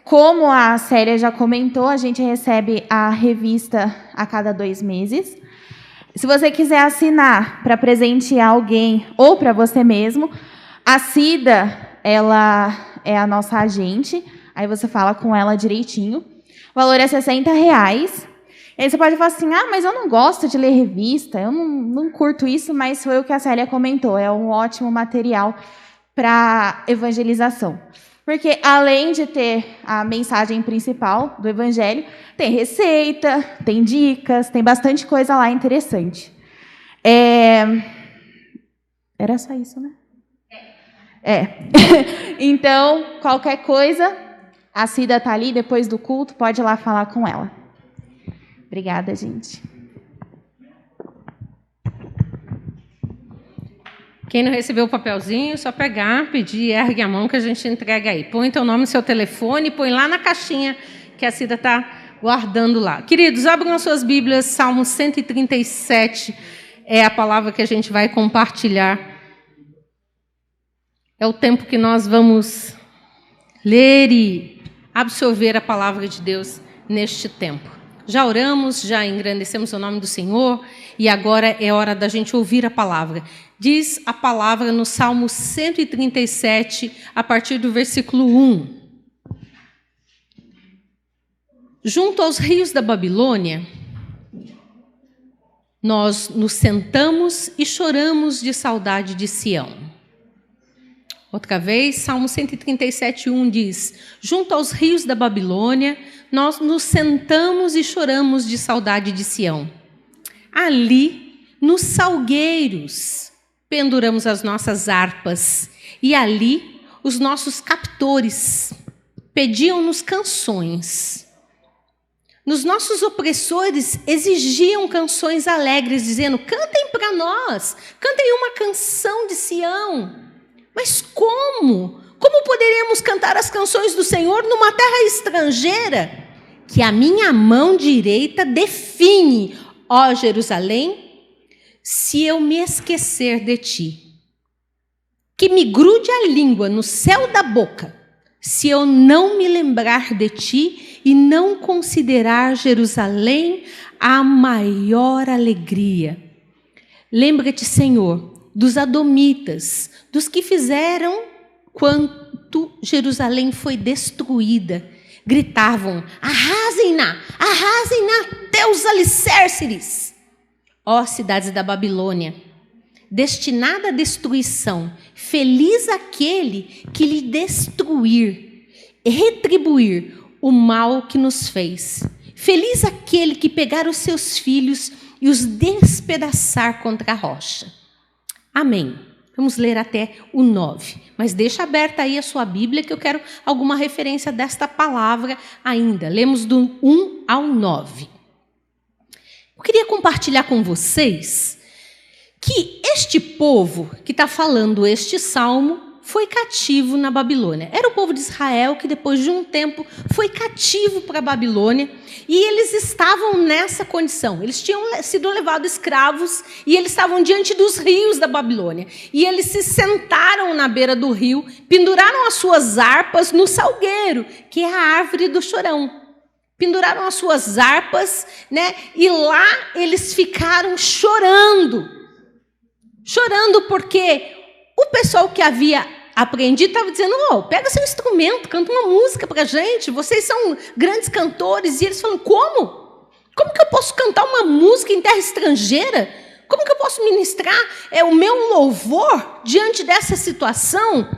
Como a Célia já comentou, a gente recebe a revista a cada 2 meses. Se você quiser assinar para presentear alguém ou para você mesmo, a Cida, ela é a nossa agente. Aí você fala com ela direitinho. O valor é R$60. E aí você pode falar assim, mas eu não gosto de ler revista, eu não curto isso, mas foi o que a Célia comentou, é um ótimo material para evangelização. Porque, além de ter a mensagem principal do Evangelho, tem receita, tem dicas, tem bastante coisa lá interessante. Era só isso, né? Então, qualquer coisa, a Cida está ali, depois do culto, pode ir lá falar com ela. Obrigada, gente. Quem não recebeu o papelzinho, só pegar, pedir, ergue a mão que a gente entrega aí. Põe teu nome e seu telefone, põe lá na caixinha que a Cida está guardando lá. Queridos, abram as suas Bíblias, Salmo 137 é a palavra que a gente vai compartilhar. É o tempo que nós vamos ler e absorver a palavra de Deus neste tempo. Já oramos, já engrandecemos o nome do Senhor e agora é hora da gente ouvir a palavra. Diz a palavra no Salmo 137, a partir do versículo 1. Junto aos rios da Babilônia, nós nos sentamos e choramos de saudade de Sião. Outra vez, Salmo 137, 1 diz: junto aos rios da Babilônia, nós nos sentamos e choramos de saudade de Sião. Ali, nos salgueiros, penduramos as nossas harpas, e ali os nossos captores pediam-nos canções. Nos nossos opressores exigiam canções alegres, dizendo: cantem para nós, cantem uma canção de Sião. Mas como? Como poderíamos cantar as canções do Senhor numa terra estrangeira? Que a minha mão direita define, ó Jerusalém, se eu me esquecer de ti. Que me grude a língua no céu da boca, se eu não me lembrar de ti e não considerar Jerusalém a maior alegria. Lembra-te, Senhor, dos adomitas, dos que fizeram quando Jerusalém foi destruída. Gritavam: arrasem-na até os alicerces. Ó cidades da Babilônia, destinada à destruição, feliz aquele que lhe destruir, retribuir o mal que nos fez. Feliz aquele que pegar os seus filhos e os despedaçar contra a rocha. Amém. Vamos ler até o 9. Mas deixa aberta aí a sua Bíblia, que eu quero alguma referência desta palavra ainda. Lemos do 1 ao 9. Eu queria compartilhar com vocês que este povo que está falando este salmo foi cativo na Babilônia. Era o povo de Israel que depois de um tempo foi cativo para a Babilônia e eles estavam nessa condição. Eles tinham sido levados escravos e eles estavam diante dos rios da Babilônia. E eles se sentaram na beira do rio, penduraram as suas harpas no salgueiro, que é a árvore do chorão. Penduraram as suas harpas, né? E lá eles ficaram chorando. Chorando porque o pessoal que havia aprendido estava dizendo: pega seu instrumento, canta uma música para a gente, vocês são grandes cantores. E eles falam: como? Como que eu posso cantar uma música em terra estrangeira? Como que eu posso ministrar o meu louvor diante dessa situação?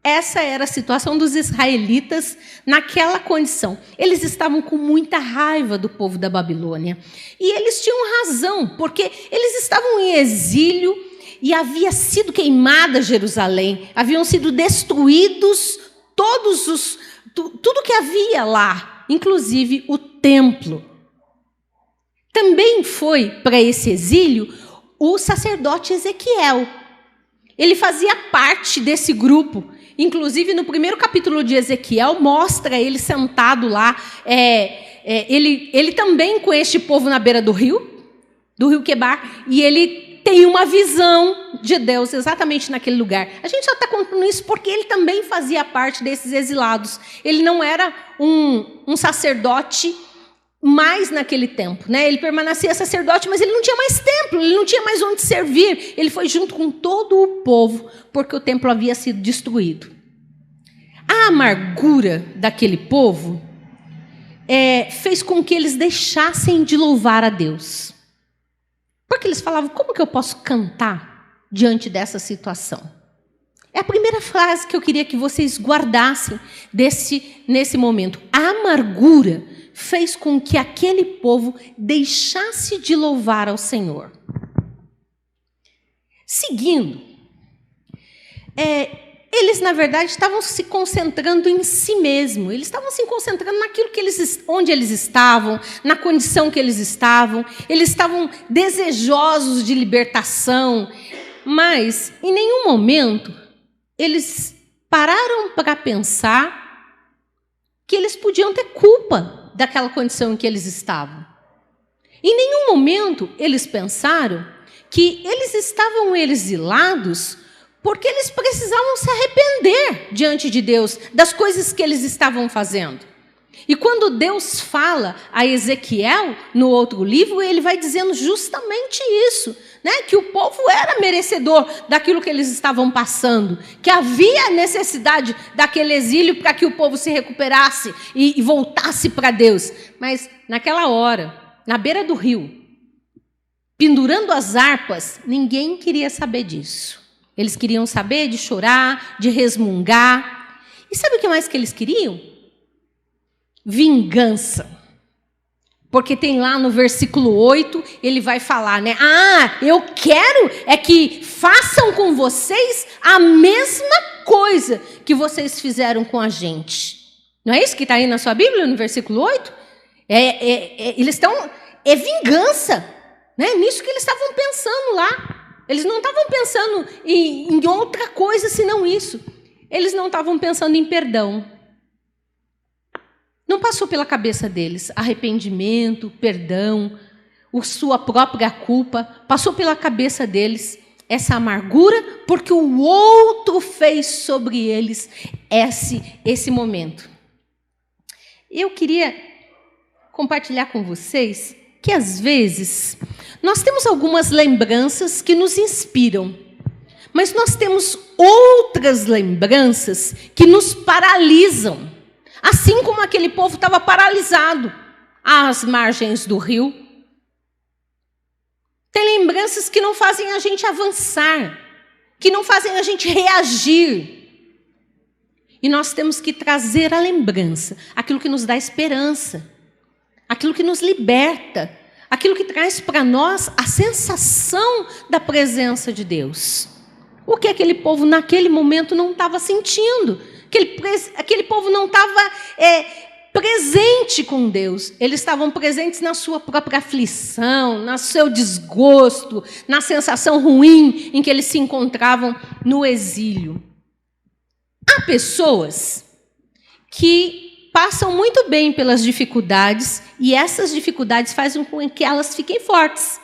Essa era a situação dos israelitas naquela condição. Eles estavam com muita raiva do povo da Babilônia. E eles tinham razão, porque eles estavam em exílio e havia sido queimada Jerusalém, haviam sido destruídos tudo que havia lá, inclusive o templo. Também foi para esse exílio o sacerdote Ezequiel. Ele fazia parte desse grupo. Inclusive, no primeiro capítulo de Ezequiel, mostra ele sentado lá, ele também com este povo na beira do rio Quebar, e ele tem uma visão de Deus exatamente naquele lugar. A gente só está contando isso porque ele também fazia parte desses exilados. Ele não era um sacerdote mais naquele tempo, né? Ele permanecia sacerdote, mas ele não tinha mais templo, ele não tinha mais onde servir. Ele foi junto com todo o povo, porque o templo havia sido destruído. A amargura daquele povo fez com que eles deixassem de louvar a Deus. Porque eles falavam, como que eu posso cantar diante dessa situação? É a primeira frase que eu queria que vocês guardassem nesse momento. A amargura fez com que aquele povo deixasse de louvar ao Senhor. Seguindo, eles, na verdade, estavam se concentrando em si mesmos. Eles estavam se concentrando naquilo onde eles estavam, na condição que eles estavam. Eles estavam desejosos de libertação, mas, em nenhum momento, eles pararam para pensar que eles podiam ter culpa daquela condição em que eles estavam. Em nenhum momento, eles pensaram que eles estavam exilados porque eles precisavam se arrepender diante de Deus das coisas que eles estavam fazendo. E quando Deus fala a Ezequiel, no outro livro, ele vai dizendo justamente isso, né? Que o povo era merecedor daquilo que eles estavam passando, que havia necessidade daquele exílio para que o povo se recuperasse e voltasse para Deus. Mas naquela hora, na beira do rio, pendurando as harpas, ninguém queria saber disso. Eles queriam saber de chorar, de resmungar. E sabe o que mais que eles queriam? Vingança. Porque tem lá no versículo 8, ele vai falar, né? Eu quero que façam com vocês a mesma coisa que vocês fizeram com a gente. Não é isso que está aí na sua Bíblia, no versículo 8? Eles estão... É vingança. Né? Nisso que eles estavam pensando lá. Eles não estavam pensando em outra coisa senão isso. Eles não estavam pensando em perdão. Não passou pela cabeça deles arrependimento, perdão, sua própria culpa. Passou pela cabeça deles essa amargura porque o outro fez sobre eles esse momento. Eu queria compartilhar com vocês que, às vezes, nós temos algumas lembranças que nos inspiram, mas nós temos outras lembranças que nos paralisam, assim como aquele povo estava paralisado às margens do rio. Tem lembranças que não fazem a gente avançar, que não fazem a gente reagir. E nós temos que trazer à lembrança aquilo que nos dá esperança, aquilo que nos liberta, aquilo que traz para nós a sensação da presença de Deus. O que aquele povo naquele momento não estava sentindo? Aquele povo não estava presente com Deus. Eles estavam presentes na sua própria aflição, no seu desgosto, na sensação ruim em que eles se encontravam no exílio. Há pessoas que passam muito bem pelas dificuldades e essas dificuldades fazem com que elas fiquem fortes,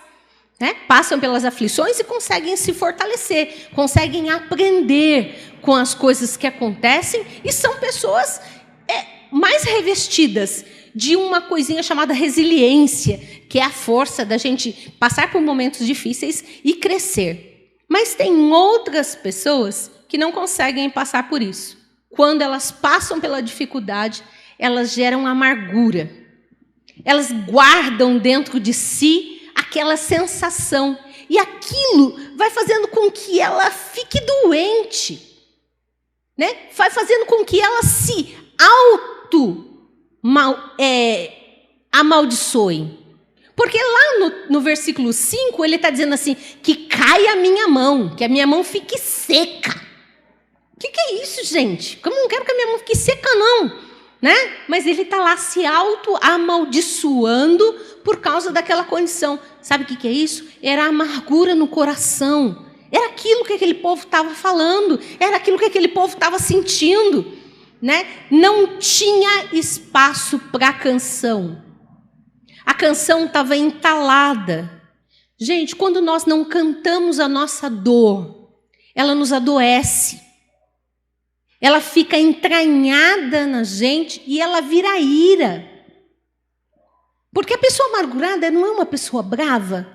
né? Passam pelas aflições e conseguem se fortalecer, conseguem aprender com as coisas que acontecem e são pessoas mais revestidas de uma coisinha chamada resiliência, que é a força da gente passar por momentos difíceis e crescer. Mas tem outras pessoas que não conseguem passar por isso. Quando elas passam pela dificuldade, elas geram amargura. Elas guardam dentro de si aquela sensação. E aquilo vai fazendo com que ela fique doente. Né? Vai fazendo com que ela se amaldiçoe. Porque lá no versículo 5, ele está dizendo assim, que caia a minha mão, que a minha mão fique seca. O que é isso, gente? Eu não quero que a minha mão fique seca, não. Né? Mas ele está lá se auto-amaldiçoando por causa daquela condição. Sabe o que é isso? Era a amargura no coração. Era aquilo que aquele povo estava falando, era aquilo que aquele povo estava sentindo, né? Não tinha espaço para a canção. A canção estava entalada. Gente, quando nós não cantamos a nossa dor, ela nos adoece. Ela fica entranhada na gente e ela vira ira. Porque a pessoa amargurada não é uma pessoa brava,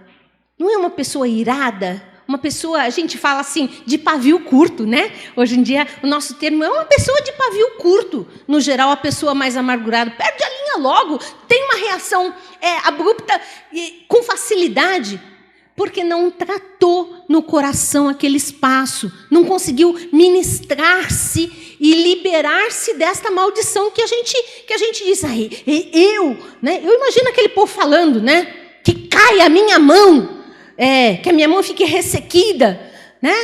não é uma pessoa irada, uma pessoa, a gente fala assim, de pavio curto, né? Hoje em dia, o nosso termo é uma pessoa de pavio curto. No geral, a pessoa mais amargurada perde a linha logo, tem uma reação abrupta e com facilidade, porque não tratou no coração aquele espaço, não conseguiu ministrar-se e liberar-se desta maldição que a gente diz, né? Eu imagino aquele povo falando, né? Que cai a minha mão, que a minha mão fique ressequida, né?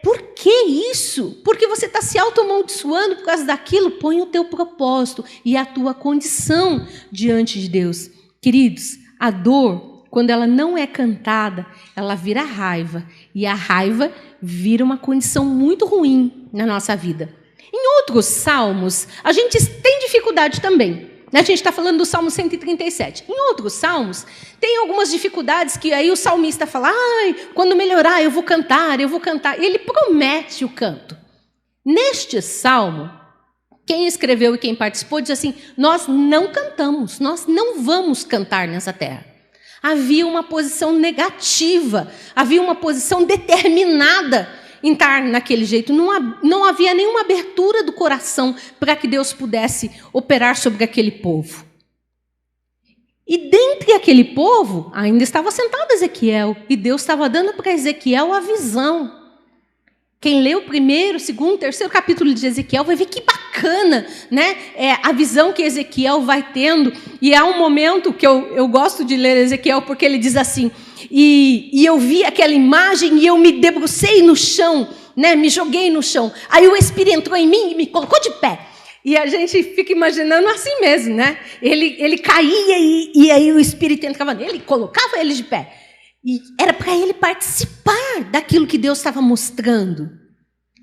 Por que isso? Porque você está se auto-amaldiçoando por causa daquilo. Põe o teu propósito e a tua condição diante de Deus. Queridos, a dor, quando ela não é cantada, ela vira raiva. E a raiva vira uma condição muito ruim na nossa vida. Em outros salmos, a gente tem dificuldade também. A gente está falando do Salmo 137. Em outros salmos, tem algumas dificuldades que aí o salmista fala, quando melhorar eu vou cantar. Ele promete o canto. Neste salmo, quem escreveu e quem participou diz assim, nós não cantamos, nós não vamos cantar nessa terra. Havia uma posição negativa, havia uma posição determinada em estar naquele jeito. Não havia nenhuma abertura do coração para que Deus pudesse operar sobre aquele povo. E dentre aquele povo, ainda estava sentado Ezequiel, e Deus estava dando para Ezequiel a visão. Quem lê o primeiro, segundo, terceiro capítulo de Ezequiel vai ver que bacana, né? A visão que Ezequiel vai tendo. E há um momento que eu gosto de ler Ezequiel, porque ele diz assim, e eu vi aquela imagem e eu me debrucei no chão, né? Me joguei no chão. Aí o Espírito entrou em mim e me colocou de pé. E a gente fica imaginando assim mesmo, né? Ele caía e aí o Espírito entrava nele e colocava ele de pé. E era para ele participar daquilo que Deus estava mostrando.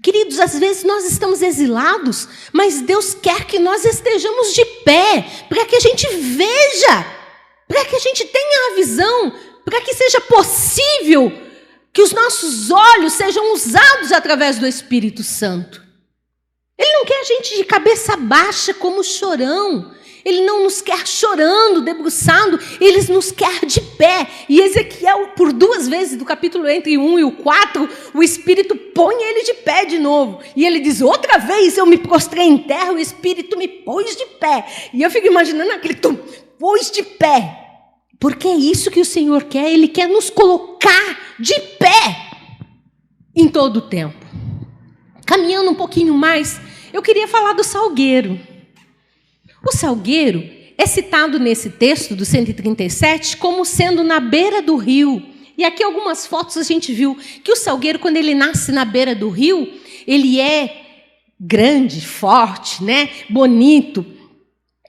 Queridos, às vezes nós estamos exilados, mas Deus quer que nós estejamos de pé, para que a gente veja, para que a gente tenha a visão, para que seja possível que os nossos olhos sejam usados através do Espírito Santo. Ele não quer a gente de cabeça baixa como chorão. Ele não nos quer chorando, debruçado, ele nos quer de pé. E Ezequiel, por 2 vezes, do capítulo entre 1 e o 4, o Espírito põe ele de pé de novo. E ele diz, outra vez eu me prostrei em terra, o Espírito me pôs de pé. E eu fico imaginando aquele, pôs de pé. Porque é isso que o Senhor quer, Ele quer nos colocar de pé em todo o tempo. Caminhando um pouquinho mais, eu queria falar do salgueiro. O salgueiro é citado nesse texto do 137 como sendo na beira do rio. E aqui algumas fotos a gente viu que o salgueiro, quando ele nasce na beira do rio, ele é grande, forte, né? Bonito.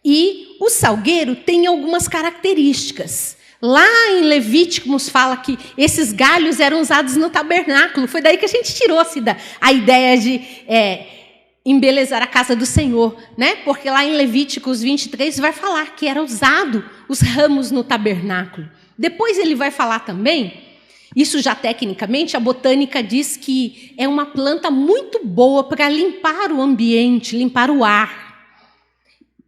E o salgueiro tem algumas características. Lá em Levíticos fala que esses galhos eram usados no tabernáculo. Foi daí que a gente tirou a ideia de embelezar a casa do Senhor, né? Porque lá em Levíticos 23 vai falar que era usado os ramos no tabernáculo. Depois ele vai falar também, isso já tecnicamente, a botânica diz que é uma planta muito boa para limpar o ambiente, limpar o ar.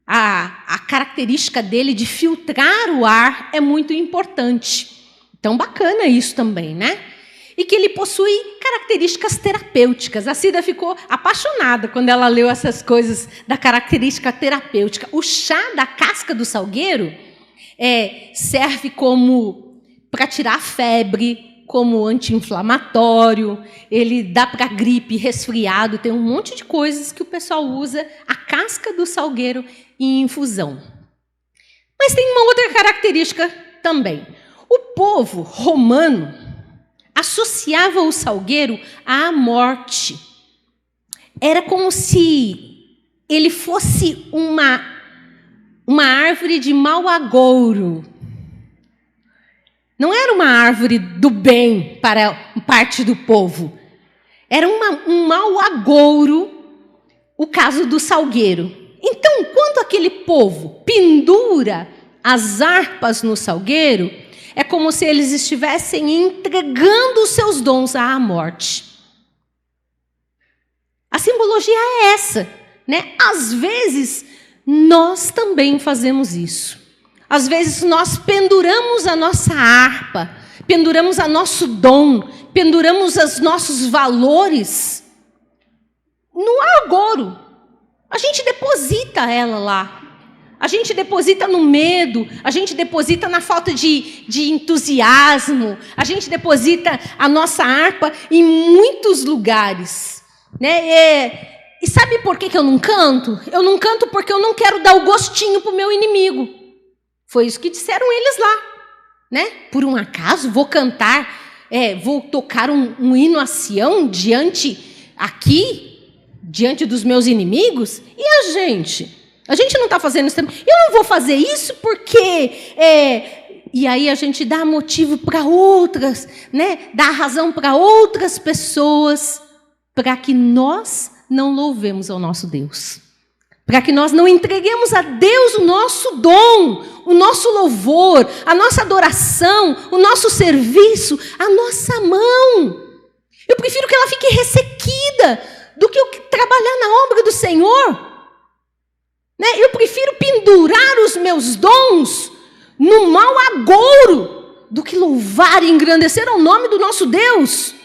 A característica dele de filtrar o ar é muito importante. Então, bacana isso também, né? E que ele possui características terapêuticas. A Cida ficou apaixonada quando ela leu essas coisas da característica terapêutica. O chá da casca do salgueiro serve como para tirar a febre, como anti-inflamatório, ele dá para gripe, resfriado, tem um monte de coisas que o pessoal usa a casca do salgueiro em infusão. Mas tem uma outra característica também. O povo romano associava o salgueiro à morte. Era como se ele fosse uma árvore de mau agouro. Não era uma árvore do bem para parte do povo. Era um mau agouro, o caso do salgueiro. Então, quando aquele povo pendura as harpas no salgueiro, é como se eles estivessem entregando os seus dons à morte. A simbologia é essa, né? Às vezes, nós também fazemos isso. Às vezes, nós penduramos a nossa harpa, penduramos o nosso dom, penduramos os nossos valores no agouro. A gente deposita ela lá. A gente deposita no medo, a gente deposita na falta de entusiasmo, a gente deposita a nossa harpa em muitos lugares, né? E sabe por que eu não canto? Eu não canto porque eu não quero dar o gostinho para o meu inimigo. Foi isso que disseram eles lá, né? Por um acaso, vou cantar, vou tocar um hino a Sião diante dos meus inimigos? E a gente? A gente não está fazendo isso também. Eu não vou fazer isso porque... E aí a gente dá motivo para outras, né? Dá razão para outras pessoas, para que nós não louvemos ao nosso Deus. Para que nós não entreguemos a Deus o nosso dom, o nosso louvor, a nossa adoração, o nosso serviço, a nossa mão. Eu prefiro que ela fique ressequida do que eu trabalhar na obra do Senhor. Né? Eu prefiro pendurar os meus dons no mau agouro do que louvar e engrandecer ao nome do nosso Deus.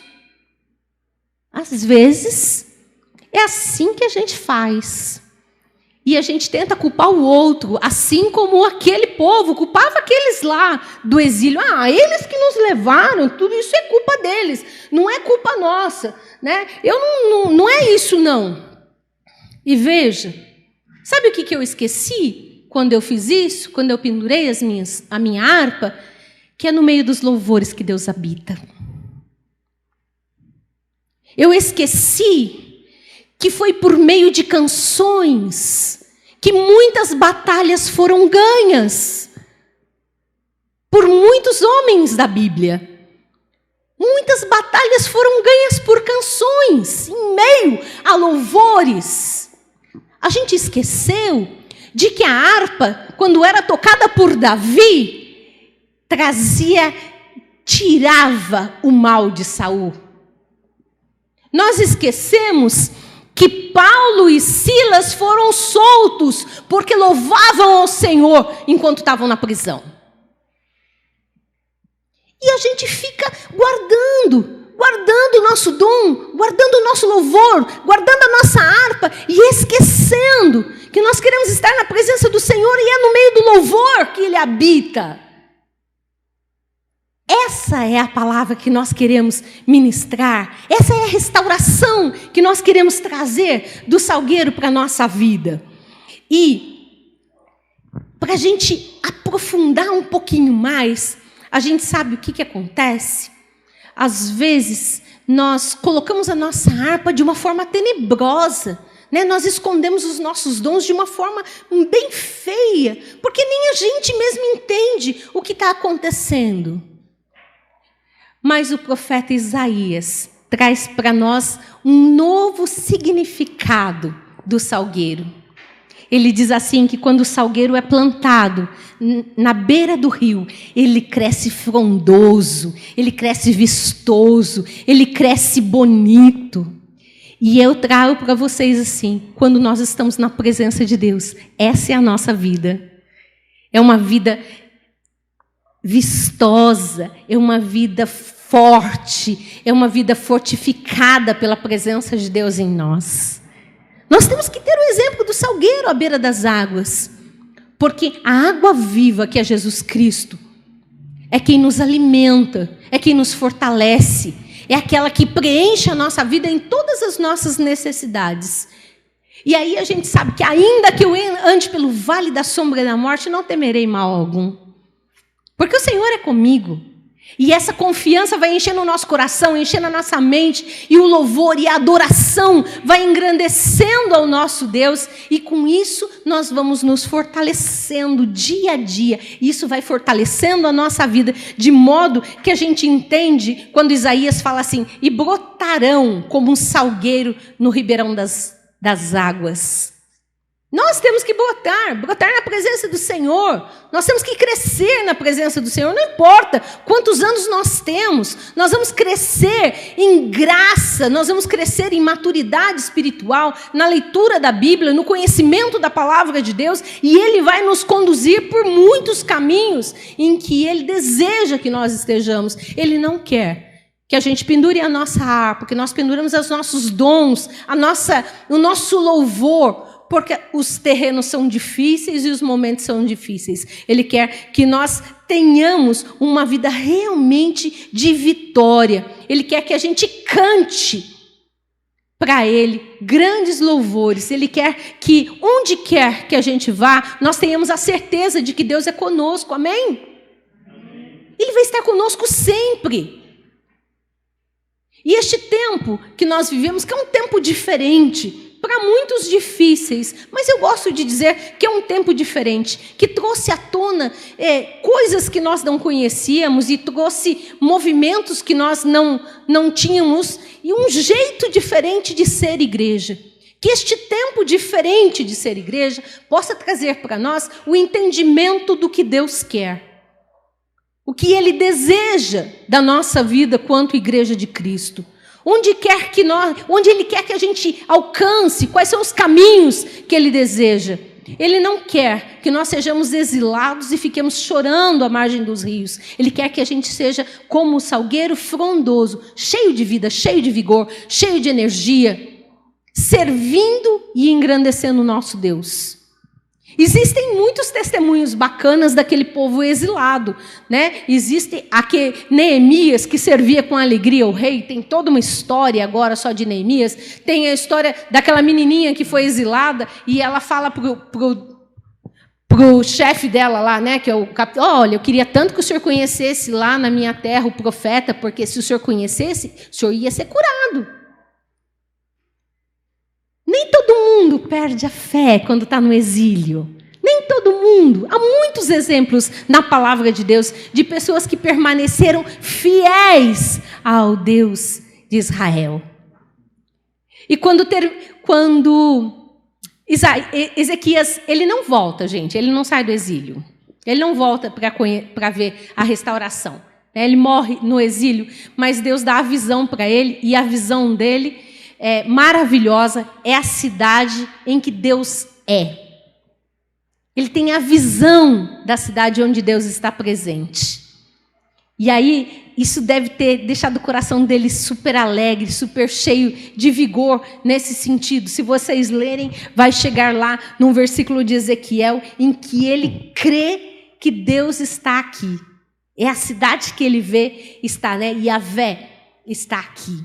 Às vezes, é assim que a gente faz. E a gente tenta culpar o outro, assim como aquele povo culpava aqueles lá do exílio. Eles que nos levaram, tudo isso é culpa deles, não é culpa nossa. Né? Não é isso, não. E veja, sabe o que eu esqueci quando eu fiz isso? Quando eu pendurei a minha harpa? Que é no meio dos louvores que Deus habita. Eu esqueci que foi por meio de canções que muitas batalhas foram ganhas por muitos homens da Bíblia. Muitas batalhas foram ganhas por canções, em meio a louvores. A gente esqueceu de que a harpa, quando era tocada por Davi, tirava o mal de Saul. Nós esquecemos que Paulo e Silas foram soltos porque louvavam ao Senhor enquanto estavam na prisão. E a gente fica guardando o nosso dom, guardando o nosso louvor, guardando a nossa harpa e esquecendo que nós queremos estar na presença do Senhor e é no meio do louvor que Ele habita. Essa é a palavra que nós queremos ministrar. Essa é a restauração que nós queremos trazer do salgueiro para a nossa vida. E, para a gente aprofundar um pouquinho mais, a gente sabe o que acontece? Às vezes, nós colocamos a nossa harpa de uma forma tenebrosa. Né? Nós escondemos os nossos dons de uma forma bem feia, porque nem a gente mesmo entende o que está acontecendo. Mas o profeta Isaías traz para nós um novo significado do salgueiro. Ele diz assim que quando o salgueiro é plantado na beira do rio, ele cresce frondoso, ele cresce vistoso, ele cresce bonito. E eu trago para vocês assim, quando nós estamos na presença de Deus, essa é a nossa vida. É uma vida vistosa, é uma vida forte, é uma vida fortificada pela presença de Deus em nós. Nós temos que ter o exemplo do salgueiro à beira das águas, porque a água viva, que é Jesus Cristo, é quem nos alimenta, é quem nos fortalece, é aquela que preenche a nossa vida em todas as nossas necessidades. E aí a gente sabe que ainda que eu ande pelo vale da sombra da morte, não temerei mal algum. Porque o Senhor é comigo. E essa confiança vai enchendo o nosso coração, enchendo a nossa mente, e o louvor e a adoração vai engrandecendo ao nosso Deus, e com isso nós vamos nos fortalecendo dia a dia. Isso vai fortalecendo a nossa vida, de modo que a gente entende quando Isaías fala assim: e brotarão como um salgueiro no ribeirão das águas. Nós temos que brotar na presença do Senhor. Nós temos que crescer na presença do Senhor. Não importa quantos anos nós temos, nós vamos crescer em graça, nós vamos crescer em maturidade espiritual, na leitura da Bíblia, no conhecimento da palavra de Deus, e Ele vai nos conduzir por muitos caminhos em que Ele deseja que nós estejamos. Ele não quer que a gente pendure a nossa harpa, que nós penduramos os nossos dons, o nosso louvor, porque os terrenos são difíceis e os momentos são difíceis. Ele quer que nós tenhamos uma vida realmente de vitória. Ele quer que a gente cante para Ele grandes louvores. Ele quer que, onde quer que a gente vá, nós tenhamos a certeza de que Deus é conosco. Amém? Ele vai estar conosco sempre. E este tempo que nós vivemos, que é um tempo diferente, para muitos difíceis, mas eu gosto de dizer que é um tempo diferente, que trouxe à tona coisas que nós não conhecíamos e trouxe movimentos que nós não tínhamos e um jeito diferente de ser igreja. Que este tempo diferente de ser igreja possa trazer para nós o entendimento do que Deus quer, o que Ele deseja da nossa vida quanto igreja de Cristo. Onde Ele quer que a gente alcance, quais são os caminhos que Ele deseja. Ele não quer que nós sejamos exilados e fiquemos chorando à margem dos rios. Ele quer que a gente seja como o salgueiro frondoso, cheio de vida, cheio de vigor, cheio de energia, servindo e engrandecendo o nosso Deus. Existem muitos testemunhos bacanas daquele povo exilado, né? Existe Neemias, que servia com alegria ao rei. Tem toda uma história agora só de Neemias. Tem a história daquela menininha que foi exilada e ela fala pro chefe dela lá, né? Que é o capitão: olha, eu queria tanto que o senhor conhecesse lá na minha terra o profeta, porque se o senhor conhecesse, o senhor ia ser curado. Nem todo mundo perde a fé quando está no exílio. Nem todo mundo. Há muitos exemplos na palavra de Deus de pessoas que permaneceram fiéis ao Deus de Israel. E quando Ezequias, ele não volta, gente. Ele não sai do exílio. Ele não volta para ver a restauração. Ele morre no exílio, mas Deus dá a visão para ele, e a visão dele é maravilhosa, é a cidade em que Deus é. Ele tem a visão da cidade onde Deus está presente. E aí, isso deve ter deixado o coração dele super alegre, super cheio de vigor nesse sentido. Se vocês lerem, vai chegar lá num versículo de Ezequiel, em que ele crê que Deus está aqui. É a cidade que ele vê está, né? Yahvé está aqui.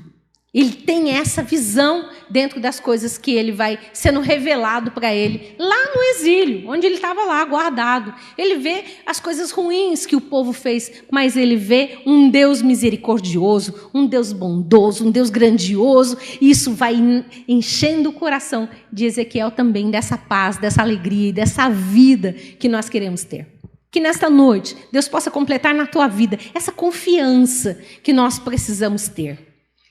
Ele tem essa visão dentro das coisas que ele vai sendo revelado para ele lá no exílio, onde ele estava lá guardado. Ele vê as coisas ruins que o povo fez, mas ele vê um Deus misericordioso, um Deus bondoso, um Deus grandioso, e isso vai enchendo o coração de Ezequiel também dessa paz, dessa alegria e dessa vida que nós queremos ter. Que nesta noite Deus possa completar na tua vida essa confiança que nós precisamos ter.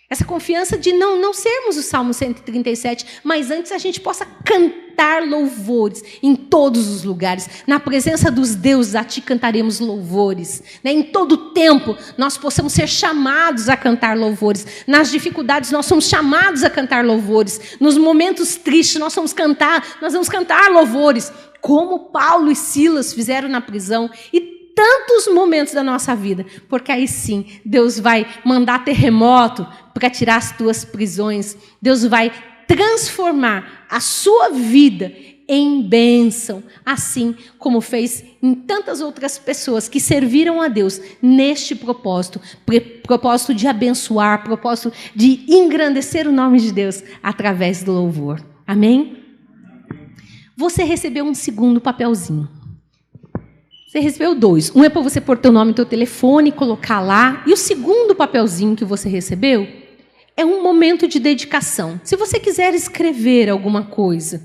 Essa confiança de não sermos o Salmo 137, mas antes a gente possa cantar louvores em todos os lugares. Na presença dos deuses, a ti cantaremos louvores. Em todo tempo, nós possamos ser chamados a cantar louvores. Nas dificuldades, nós somos chamados a cantar louvores. Nos momentos tristes, nós vamos cantar louvores. Como Paulo e Silas fizeram na prisão. E tantos momentos da nossa vida, porque aí sim, Deus vai mandar terremoto para tirar as tuas prisões. Deus vai transformar a sua vida em bênção, assim como fez em tantas outras pessoas que serviram a Deus neste propósito de abençoar, propósito de engrandecer o nome de Deus através do louvor. Amém? Você recebeu um segundo papelzinho. Você recebeu 2. Um é para você pôr teu nome e teu telefone, colocar lá. E o segundo papelzinho que você recebeu é um momento de dedicação. Se você quiser escrever alguma coisa,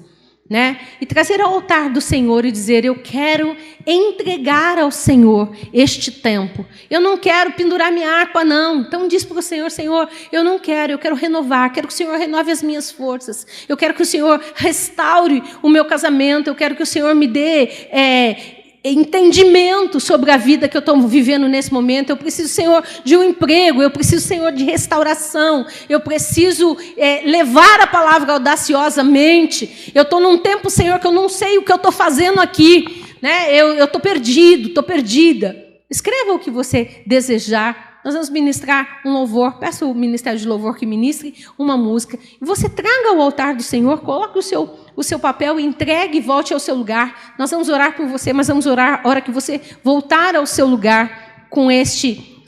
né, e trazer ao altar do Senhor e dizer: eu quero entregar ao Senhor este tempo. Eu não quero pendurar minha harpa, não. Então diz para o Senhor: Senhor, eu não quero, eu quero renovar, quero que o Senhor renove as minhas forças. Eu quero que o Senhor restaure o meu casamento, eu quero que o Senhor me dê entendimento sobre a vida que eu estou vivendo nesse momento. Eu preciso, Senhor, de um emprego, eu preciso, Senhor, de restauração, eu preciso levar a palavra audaciosamente. Eu estou num tempo, Senhor, que eu não sei o que eu estou fazendo aqui, né? Eu estou perdido, estou perdida. Escreva o que você desejar. Nós vamos ministrar um louvor. Peço ao Ministério de Louvor que ministre uma música. E você traga ao altar do Senhor, coloque o seu papel e entregue e volte ao seu lugar. Nós vamos orar por você, mas vamos orar a hora que você voltar ao seu lugar com este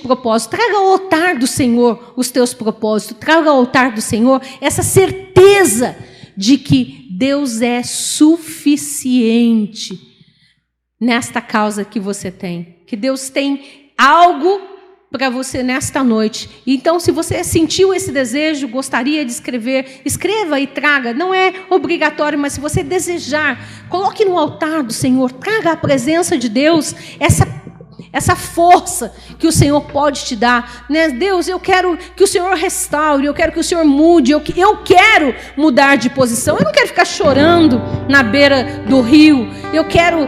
propósito. Traga ao altar do Senhor os teus propósitos. Traga ao altar do Senhor essa certeza de que Deus é suficiente nesta causa que você tem. Que Deus tem algo para você nesta noite. Então, se você sentiu esse desejo, gostaria de escrever, escreva e traga. Não é obrigatório, mas se você desejar, coloque no altar do Senhor, traga a presença de Deus, essa força que o Senhor pode te dar, né? Deus, eu quero que o Senhor restaure, eu quero que o Senhor mude, eu quero mudar de posição, eu não quero ficar chorando na beira do rio, eu quero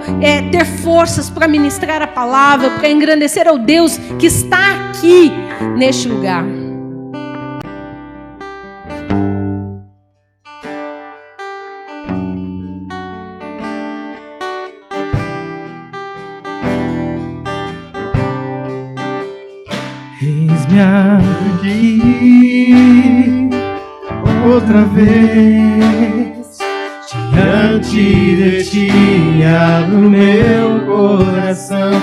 ter forças para ministrar a palavra, para engrandecer ao Deus que está aqui neste lugar. Eis-me aqui outra vez, diante de ti abro meu coração,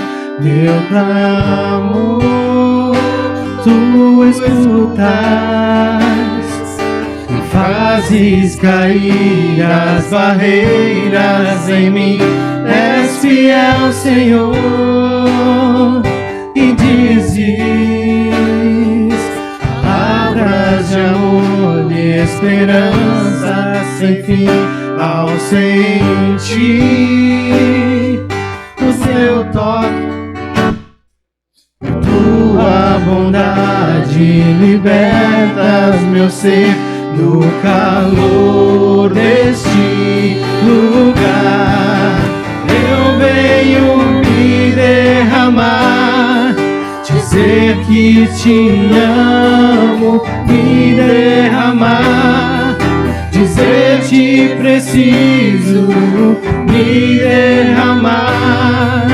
meu clamor, tu escutas e fazes cair as barreiras em mim. És fiel, Senhor, e dizes palavras de amor e esperança sem fim ao sentir o seu toque. Tua bondade libertas meu ser no calor deste lugar. Eu venho me derramar, dizer que te amo, me derramar, dizer que preciso, me derramar,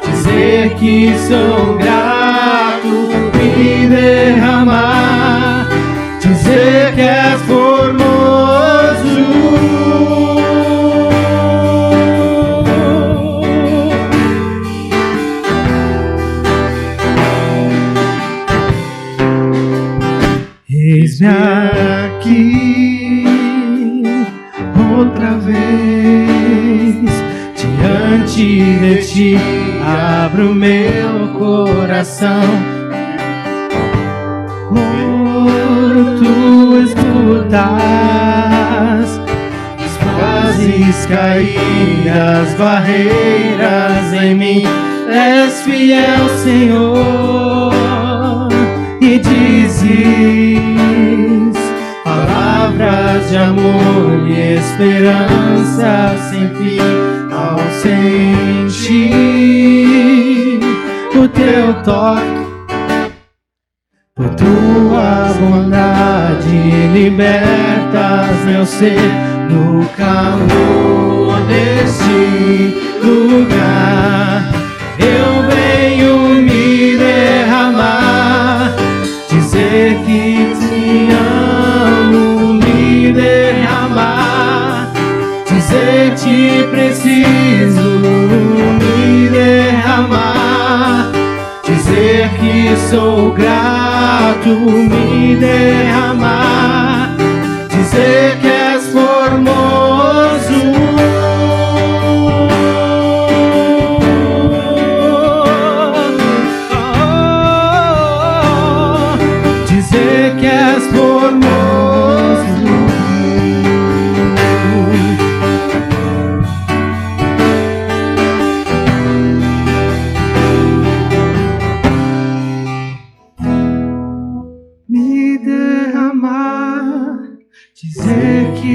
dizer que sou grato, me derramar, dizer que és formoso. Eis-me aqui outra vez, diante de ti abro meu coração. Tu escutas, fazes cair as barreiras em mim. És fiel, Senhor, e dizes palavras de amor e esperança sem fim ao sentir o teu toque. Por tua bondade libertas meu ser no calor deste lugar. Eu venho me derramar, dizer que te amo, me derramar, dizer que preciso, me derramar, dizer que sou grato, me derramar, dizer que és formoso.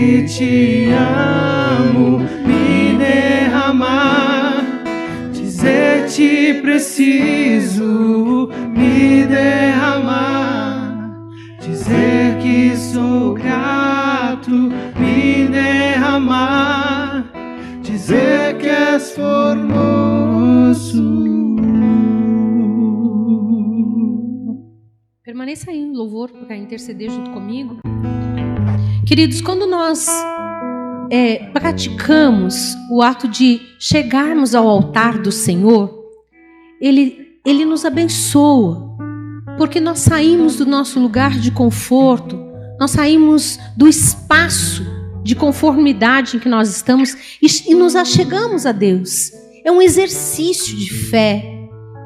que te amo, me derramar, dizer te preciso, me derramar, dizer que sou grato, me derramar, dizer que és formoso. Permaneça aí no louvor para interceder junto comigo. Queridos, quando nós praticamos o ato de chegarmos ao altar do Senhor, Ele nos abençoa, porque nós saímos do nosso lugar de conforto, nós saímos do espaço de conformidade em que nós estamos e nos achegamos a Deus. É um exercício de fé.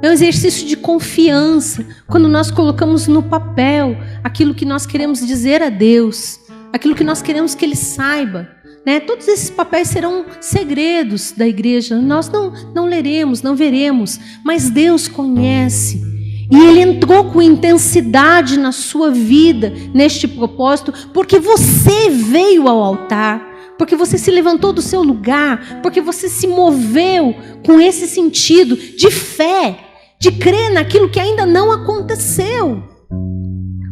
É um exercício de confiança, quando nós colocamos no papel aquilo que nós queremos dizer a Deus, aquilo que nós queremos que Ele saiba. Né? Todos esses papéis serão segredos da igreja, nós não leremos, não veremos, mas Deus conhece. E Ele entrou com intensidade na sua vida, neste propósito, porque você veio ao altar, porque você se levantou do seu lugar, porque você se moveu com esse sentido de fé, de crer naquilo que ainda não aconteceu.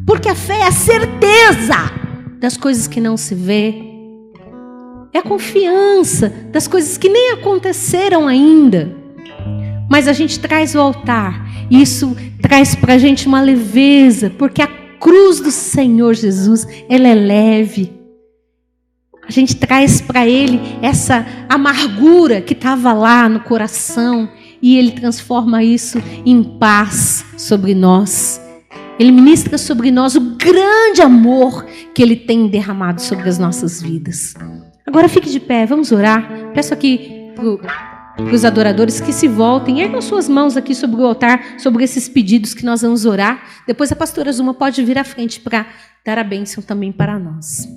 Porque a fé é a certeza das coisas que não se vê. É a confiança das coisas que nem aconteceram ainda. Mas a gente traz o altar. E isso traz para a gente uma leveza. Porque a cruz do Senhor Jesus, ela é leve. A gente traz para Ele essa amargura que estava lá no coração. E Ele transforma isso em paz sobre nós. Ele ministra sobre nós o grande amor que Ele tem derramado sobre as nossas vidas. Agora fique de pé, vamos orar. Peço aqui para os adoradores que se voltem. Ergam suas mãos aqui sobre o altar, sobre esses pedidos que nós vamos orar. Depois a pastora Zuma pode vir à frente para dar a bênção também para nós.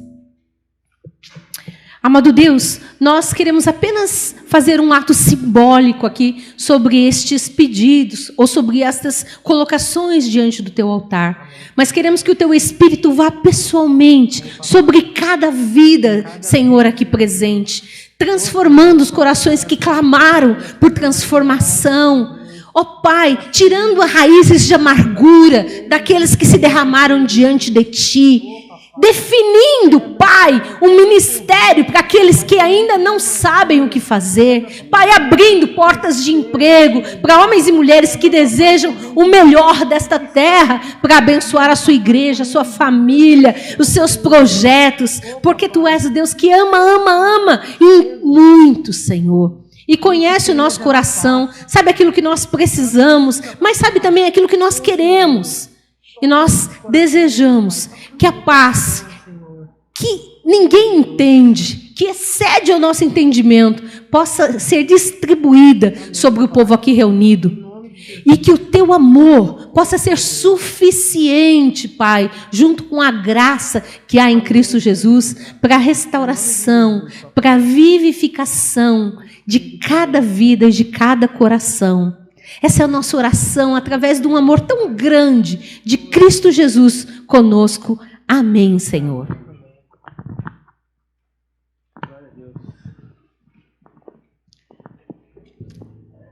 Amado Deus, nós queremos apenas fazer um ato simbólico aqui sobre estes pedidos ou sobre estas colocações diante do teu altar. Mas queremos que o teu Espírito vá pessoalmente sobre cada vida, Senhor, aqui presente, transformando os corações que clamaram por transformação. Ó Pai, tirando as raízes de amargura daqueles que se derramaram diante de Ti. Definindo, Pai, um ministério para aqueles que ainda não sabem o que fazer. Pai, abrindo portas de emprego para homens e mulheres que desejam o melhor desta terra para abençoar a sua igreja, a sua família, os seus projetos. Porque Tu és o Deus que ama e muito, Senhor. E conhece o nosso coração, sabe aquilo que nós precisamos, mas sabe também aquilo que nós queremos. E nós desejamos que a paz, que ninguém entende, que excede o nosso entendimento, possa ser distribuída sobre o povo aqui reunido. E que o Teu amor possa ser suficiente, Pai, junto com a graça que há em Cristo Jesus, para a restauração, para a vivificação de cada vida e de cada coração. Essa é a nossa oração através de um amor tão grande de Cristo Jesus conosco. Amém, Senhor.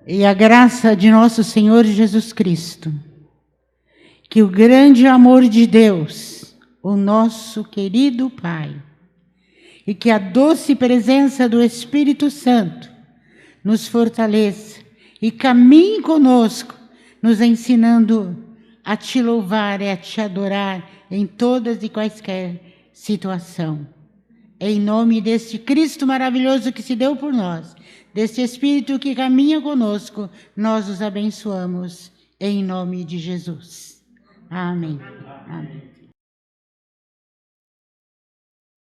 E a graça de nosso Senhor Jesus Cristo, que o grande amor de Deus, o nosso querido Pai, e que a doce presença do Espírito Santo nos fortaleça e caminhe conosco, nos ensinando a Te louvar e a Te adorar em todas e quaisquer situação. Em nome deste Cristo maravilhoso que se deu por nós, deste Espírito que caminha conosco, nós os abençoamos em nome de Jesus. Amém. Amém.